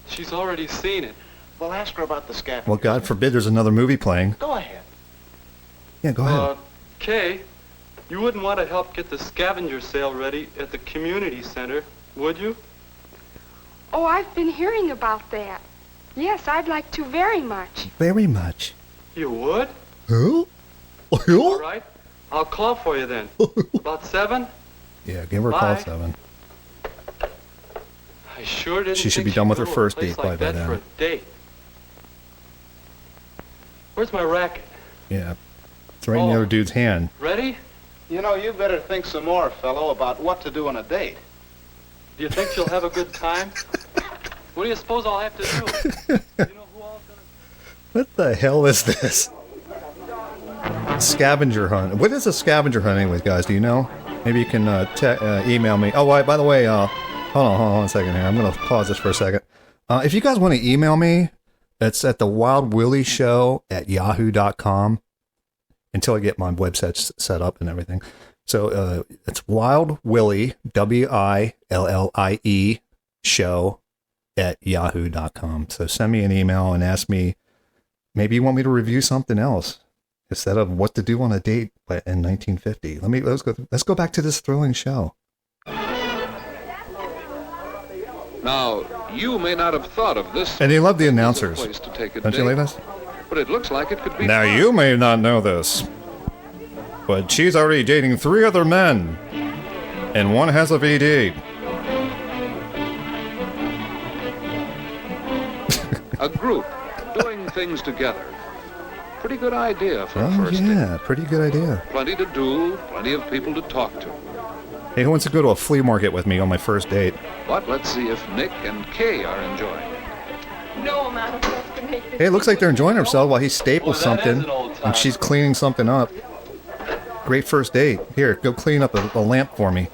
She's already seen it. Well, ask her about the scavenger. Well, God forbid there's another movie playing. Go ahead. Yeah, go ahead. Kay, you wouldn't want to help get the scavenger sale ready at the community center, would you? Oh, I've been hearing about that. Yes, I'd like to very much. Very much. You would? Who? All right. I'll call for you then. About 7? Yeah, give her a call Bye. 7. I sure didn't She should think be done with she'd her go to a first place date by like that then. for a date. Where's my racket? Yeah. It's right in the other dude's hand. Ready? You know, you better think some more, fellow, about what to do on a date. Do you think she'll have a good time? What do you suppose I'll have to do? You know who all's gonna... What the hell is this? Scavenger hunt. What is a scavenger hunt anyways, guys? Do you know? Maybe you can email me. Oh, by the way, hold on a second here. I'm going to pause this for a second. If you guys want to email me, it's at the Wild Willie Show at yahoo.com until I get my website set up and everything. So it's Wild Willie, WILLIE, show at yahoo.com. So send me an email and ask me, maybe you want me to review something else instead of what to do on a date in 1950. Let's go back to this thrilling show. Now, you may not have thought of this. And you love the announcers. Don't you like this? But it looks like it could be. Now, you may not know this, but she's already dating 3 other men, and one has a VD. A group doing things together. Pretty good idea for a first date. Yeah, pretty good idea. Plenty to do, plenty of people to talk to. Hey, who wants to go to a flea market with me on my first date? But let's see if Nick and Kay are enjoying it. No amount of work can make this. Hey, it looks like they're enjoying themselves while he staples something, and she's cleaning something up. Great first date. Here, go clean up a lamp for me.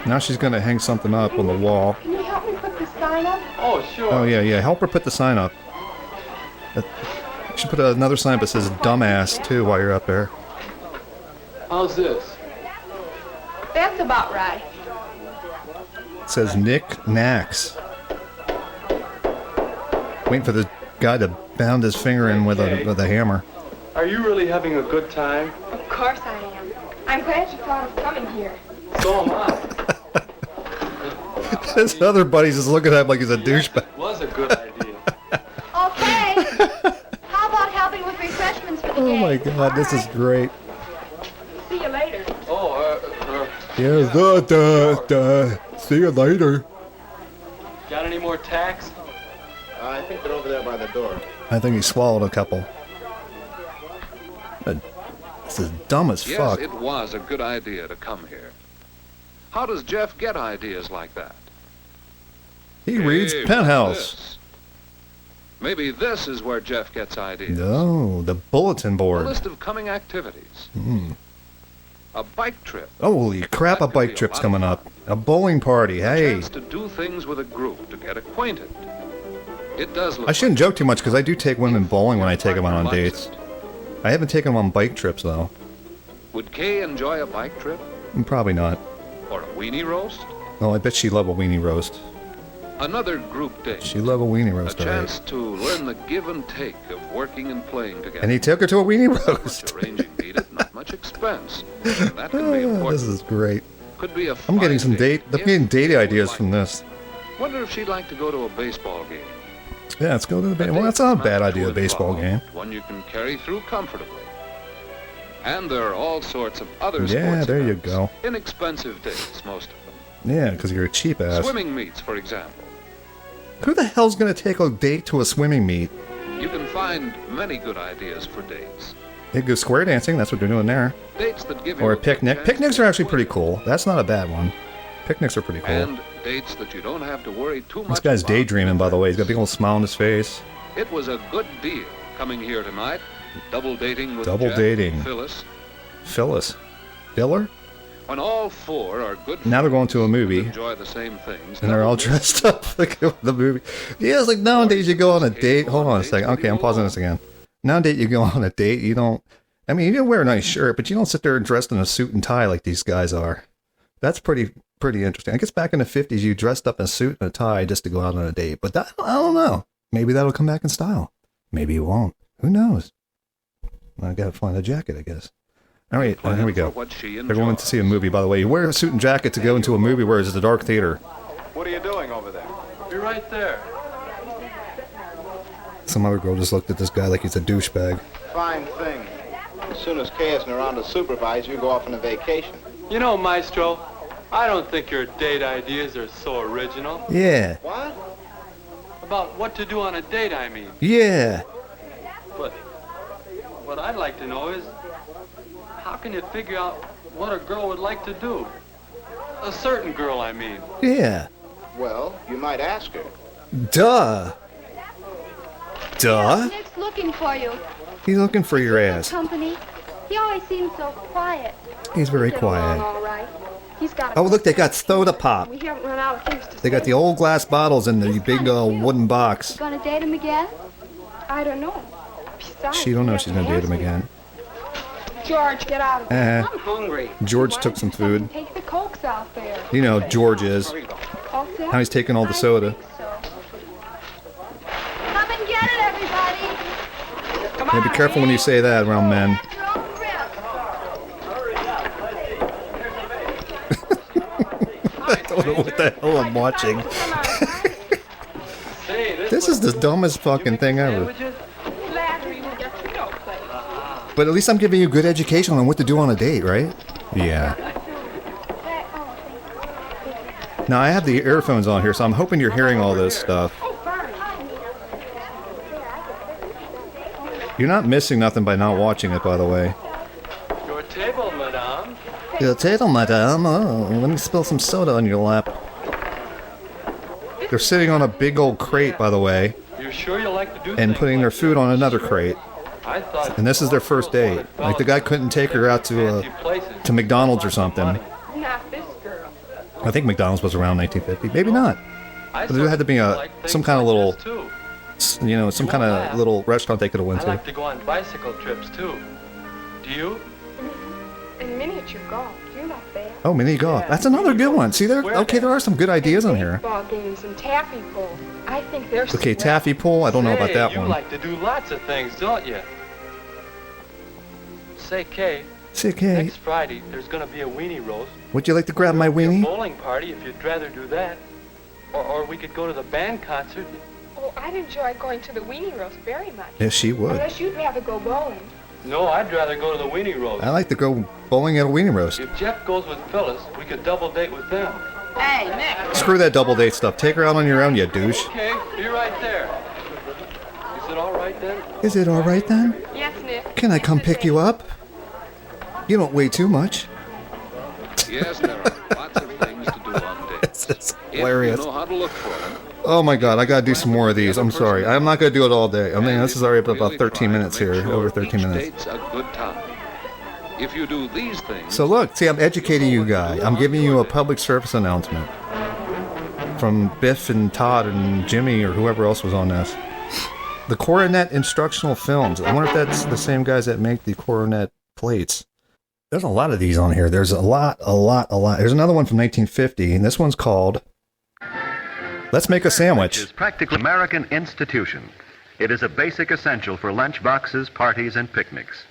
Now she's going to hang something up on the wall. Can you help me put the sign up? Oh, sure. Oh, yeah. Help her put the sign up. You should put another sign up that says dumbass, too, while you're up there. How's this? That's about right. It says Nick Knacks. Waiting for the guy to pound his finger in with a hammer. Are you really having a good time? Of course I am. I'm glad you thought of coming here. So am I. His other buddies is looking at him like he's a douchebag. It was a good idea. Okay. How about helping with refreshments for the day? Oh my God, this is great. See you later. Oh, Yeah, see you later. Got any more tacks? I think they're over there by the door. I think he swallowed a couple. This is dumb as fuck. Yes, it was a good idea to come here. How does Jeff get ideas like that? He reads Penthouse. This. Maybe this is where Jeff gets ideas. No, the bulletin A board. list of coming activities. A bike trip. Holy crap, a bike trip's coming up. A bowling party, hey. Chance to do things with a group, to get acquainted. It does look I shouldn't joke too much because I do take women bowling when I take them out on dates. I haven't taken them on bike trips, though. Would Kay enjoy a bike trip? Probably not. Or a weenie roast? Oh, I bet she'd love a weenie roast. Another group date. She'd love a weenie A roast, alright. chance to learn the give and take of working and playing together. And he took her to a weenie roast. Arranging needed, not much expense. That can be important. This is great. Could be a I'm getting some fine I'm getting date ideas from this. Wonder if she'd like to go to a baseball game. Yeah, let's go to the baseball. Well, that's not a bad idea, a baseball game. One you can carry through comfortably. And there are all sorts of other Yeah, sports there you events. go. Inexpensive dates, most of them. Yeah, because you're a cheap ass. Swimming meets, for example. Who the hell's going to take a date to a swimming meet? You can find many good ideas for dates. They go square dancing, that's what they're doing there. Dates that give you Or a good picnic. chance Picnics to are actually pretty cool. That's not a bad one. Picnics are pretty cool. And dates that you don't have to worry too much This guy's about. daydreaming, by the way. He's got a big old smile on his face. It was a good deal coming here tonight. Double dating with Double Jeff dating. and Phyllis. Phyllis. Diller? When all four are good Now they're going to a friends movie. and enjoy the same things. And they're all dressed up like the movie. Yeah, it's like nowadays you go on a date. Hold on a second. Okay, I'm pausing this again. Nowadays you go on a date, you don't... I mean, you can wear a nice shirt, but you don't sit there dressed in a suit and tie like these guys are. That's pretty interesting. I guess back in the 50s, you dressed up in a suit and a tie just to go out on a date. But that, I don't know. Maybe that'll come back in style. Maybe it won't. Who knows? I gotta find a jacket, I guess. All right, here we go. They're going to see a movie, by the way. You wear a suit and jacket to go into a movie where it's a dark theater. What are you doing over there? Be right there. Some other girl just looked at this guy like he's a douchebag. Fine thing. As soon as Kay isn't around to supervise, you go off on a vacation. You know, Maestro, I don't think your date ideas are so original. Yeah. What? About what to do on a date, I mean. Yeah. But what I'd like to know is, how can you figure out what a girl would like to do? A certain girl, I mean. Yeah. Well, you might ask her. Duh. Duh? Nick's looking for you. He's looking for your ass. Company. He always seems so quiet. He's very Get along quiet. all right. He's got Oh, look, they got soda pop. We haven't run out of things to They got the old glass bottles in the big wooden box. You gonna date him again? I don't know. Besides, She don't know she's gonna date him again. George, get out of here. Eh. I'm hungry. George took some food. Take the cokes out there. You know, George is. Cokes in? Now he's taking all the soda. Come and get it, everybody. Yeah, be careful when you say that around men. I don't know what the hell I'm watching. This is the dumbest fucking thing ever. But at least I'm giving you good education on what to do on a date, right? Yeah. Now I have the earphones on here, so I'm hoping you're hearing all this stuff. You're not missing nothing by not watching it, by the way. Your table, madame. Your table, madame. Oh, let me spill some soda on your lap. They're sitting on a big old crate, by the way, You sure you like to do and things putting like their food on another crate. I thought And this is their first date. Like the guy couldn't take her out to McDonald's or something. Not this girl. I think McDonald's was around 1950. Maybe not. But there had to be some kind of little, you know, some kind of little restaurant they could have went I to. like to go on bicycle trips too. Do you? And miniature golf. You love that. Oh, mini golf. That's another good one. See, there are some good ideas on here. Ball games and taffy pull. I think they're Okay, taffy pull. I don't know about Say, that you one. like to do lots of things, don't you? Say, Kay. Say, Kay. Next Friday, there's going to be a weenie roast. Would you like to grab my A weenie? bowling party, if you'd rather do that. Or we could go to the band concert. Oh, I'd enjoy going to the weenie roast very much. Yes, she would. Unless you'd rather go bowling. No, I'd rather go to the weenie roast. I like to go bowling at a weenie roast. If Jeff goes with Phyllis, we could double date with them. Hey, Nick. Screw that double date stuff. Take her out on your own, you douche. Okay, be right there. Is it all right then? Is it all right then? Yes, Nick. Can I come pick you up? You don't weigh too much. Yes, there are lots of things to do on dates. It's hilarious. If you know how to look for them. Oh my god, I gotta do some more of these. I'm sorry. I'm not gonna do it all day. I mean, this is already about 13 minutes here. Over 13 minutes. Date's a good time. If you do these things. So look, see, I'm educating you guys. I'm giving you a public service announcement from Biff and Todd and Jimmy or whoever else was on this. The Coronet Instructional Films. I wonder if that's the same guys that make the Coronet plates. There's a lot of these on here. There's a lot. There's another one from 1950, and this one's called Let's Make a Sandwich. It's practically an American institution. It is a basic essential for lunch boxes, parties, and picnics.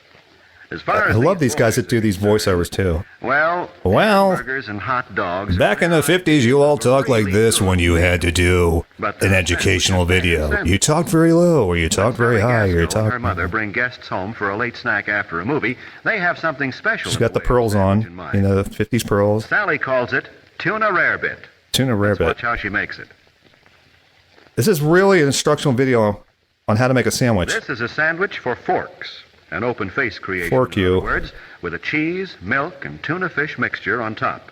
As far I as love these guys that do these voiceovers too. well, Burgers and hot dogs. Back in the 50s, you all talked like this when you had to do an educational video. You talked very low, or you talked very high, or you When her talked... mother bring guests home for a late snack after a movie, they have something special. She's got the pearls on, you know, the 50s pearls. Sally calls it tuna rarebit. Tuna rarebit. Watch how she makes it. This is really an instructional video on how to make a sandwich. This is a sandwich for forks. An open face creation, Fork in you. other words, with a cheese, milk, and tuna fish mixture on top.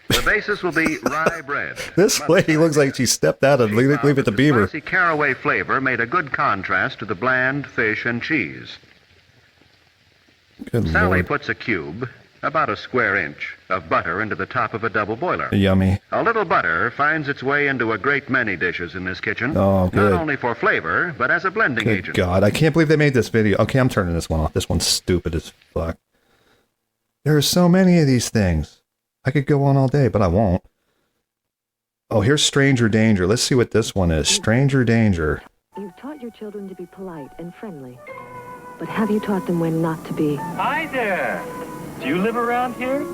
The basis will be rye bread. This lady looks like she stepped out of Leave It to Beaver. Spicy caraway flavor made a good contrast to the bland fish and cheese. Good Sally Lord. puts a cube, about a square inch, of butter into the top of a double boiler. Yummy. A little butter finds its way into a great many dishes in this kitchen. Oh, good. Not only for flavor, but as a blending Good agent. God, I can't believe they made this video. Okay, I'm turning this one off. This one's stupid as fuck. There are so many of these things. I could go on all day, but I won't. Oh, here's Stranger Danger. Let's see what this one is. Stranger Danger. You've taught your children to be polite and friendly. But have you taught them when not to be? Hi there. Do you live around here?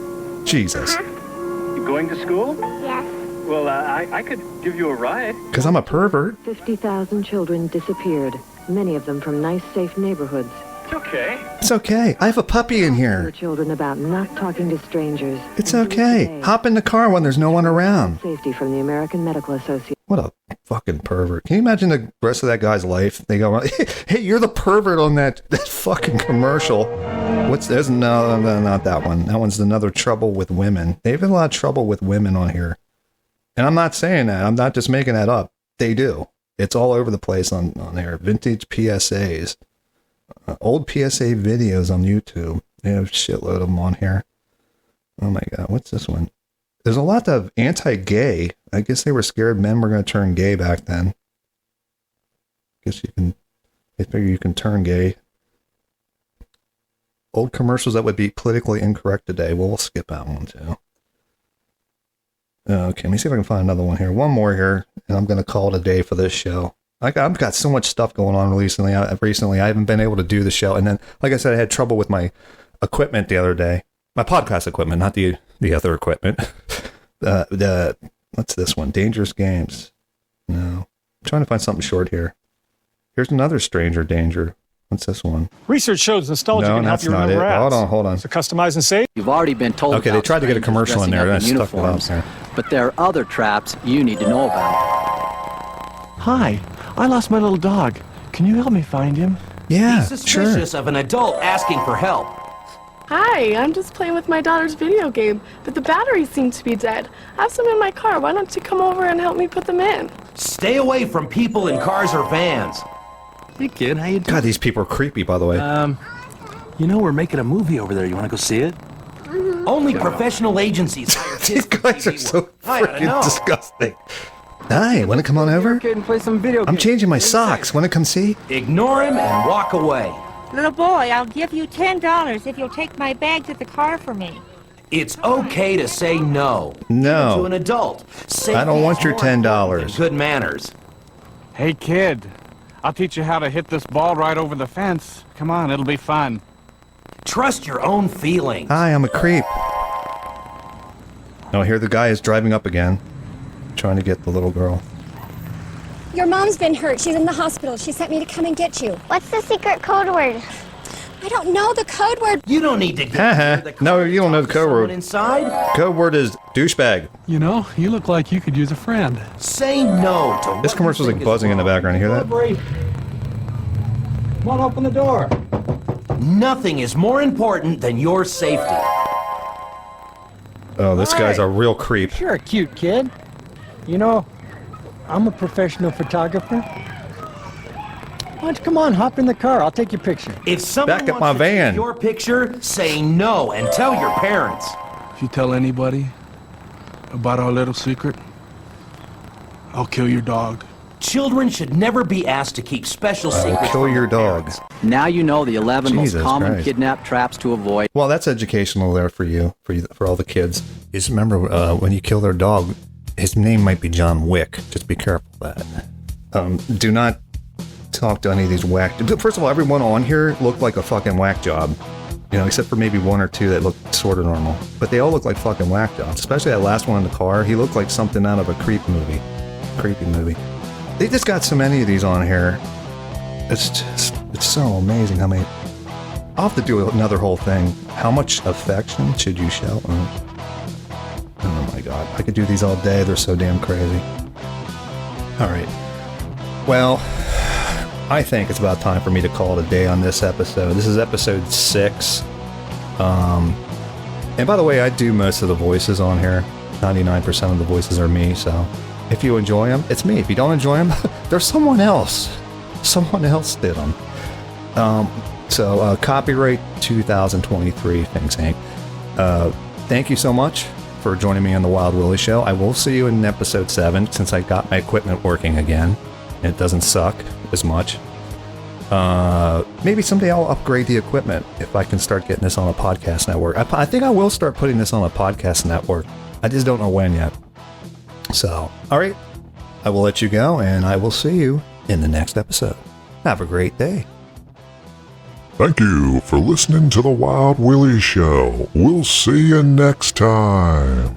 Jesus. You going to school? Yes. Well, I could give you a ride. Because I'm a pervert. 50,000 children disappeared, many of them from nice, safe neighborhoods. It's okay. It's okay. I have a puppy in Your here. children about not talking to strangers. It's okay. Hop in the car when there's no one around. Safety from the American Medical Association. What a fucking pervert. Can you imagine the rest of that guy's life? They go, hey, you're the pervert on that fucking commercial. What's this? No, not that one. That one's another trouble with women. They've had a lot of trouble with women on here. And I'm not saying that. I'm not just making that up. They do. It's all over the place on there. Vintage PSAs. Old PSA videos on YouTube. They have a shitload of them on here. Oh my God. What's this one? There's a lot of anti-gay. I guess they were scared men were going to turn gay back then. They figure you can turn gay. Old commercials that would be politically incorrect today. Well, we'll skip that one too. Okay, let me see if I can find another one here. One more here, and I'm going to call it a day for this show. I've got so much stuff going on recently. I haven't been able to do the show. And then, like I said, I had trouble with my equipment the other day. My podcast equipment, not the other equipment. What's this one? Dangerous Games. No. I'm trying to find something short here. Here's another Stranger Danger. What's this one? Research shows nostalgia can help you remember ads. Hold on. So customize and save. You've already been told. Okay, they tried to get a commercial in there. And I stuck it out there. But there are other traps you need to know about. Hi, I lost my little dog. Can you help me find him? Yeah, He's suspicious of an adult asking for help. Hi, I'm just playing with my daughter's video game, but the batteries seem to be dead. I have some in my car. Why don't you come over and help me put them in? Stay away from people in cars or vans. Hey kid, how you doing? God, these people are creepy, by the way. You know we're making a movie over there. You want to go see it? Only professional agencies hire kids. These guys are so freaking disgusting. Hi, want to come on over? Kid, and play some video games. I'm changing my socks. Want to come see? Ignore him and walk away. Little boy, I'll give you $10 if you'll take my bag to the car for me. It's okay to say no. No. Even to an adult. I don't want your $10. Good manners. Hey, kid. I'll teach you how to hit this ball right over the fence. Come on, it'll be fun. Trust your own feelings. Hi, I'm a creep. Oh, here the guy is driving up again. Trying to get the little girl. Your mom's been hurt. She's in the hospital. She sent me to come and get you. What's the secret code word? I don't know the code word. You don't need to get No, you don't know the code word. Inside? Code word is douchebag. You know, you look like you could use a friend. Say no to This commercial's like buzzing in the background. You hear that? Come on, open the door. Nothing is more important than your safety. Oh, this guy's a real creep. You're a cute kid. You know, I'm a professional photographer. Why don't you come on, hop in the car. I'll take your picture. If someone Back up wants my to van. take your picture, say no and tell your parents. If you tell anybody about our little secret, I'll kill your dog. Children should never be asked to keep special secrets. I'll kill your dog. Now you know the 11 Jesus most common Christ. kidnap traps to avoid. Well, that's educational there for you, for all the kids. Just remember, when you kill their dog, his name might be John Wick. Just be careful of that. Do not talk to any of these whack. First of all, everyone on here looked like a fucking whack job. You know, except for maybe one or two that looked sort of normal. But they all look like fucking whack jobs. Especially that last one in the car. He looked like something out of a creepy movie. They just got so many of these on here. It's so amazing how many. I'll have to do another whole thing. How much affection should you show? Oh my God. I could do these all day. They're so damn crazy. All right. Well, I think it's about time for me to call it a day on this episode. This is episode 6. And by the way, I do most of the voices on here. 99% of the voices are me, so if you enjoy them, it's me. If you don't enjoy them, there's someone else. Someone else did them. So copyright 2023, thanks Hank. Thank you so much for joining me on the Wild Willie Show. I will see you in episode 7 since I got my equipment working again. It doesn't suck as much. Maybe someday I'll upgrade the equipment if I can start getting this on a podcast network. I think I will start putting this on a podcast network. I just don't know when yet. So, all right. I will let you go, and I will see you in the next episode. Have a great day. Thank you for listening to the Wild Willie Show. We'll see you next time.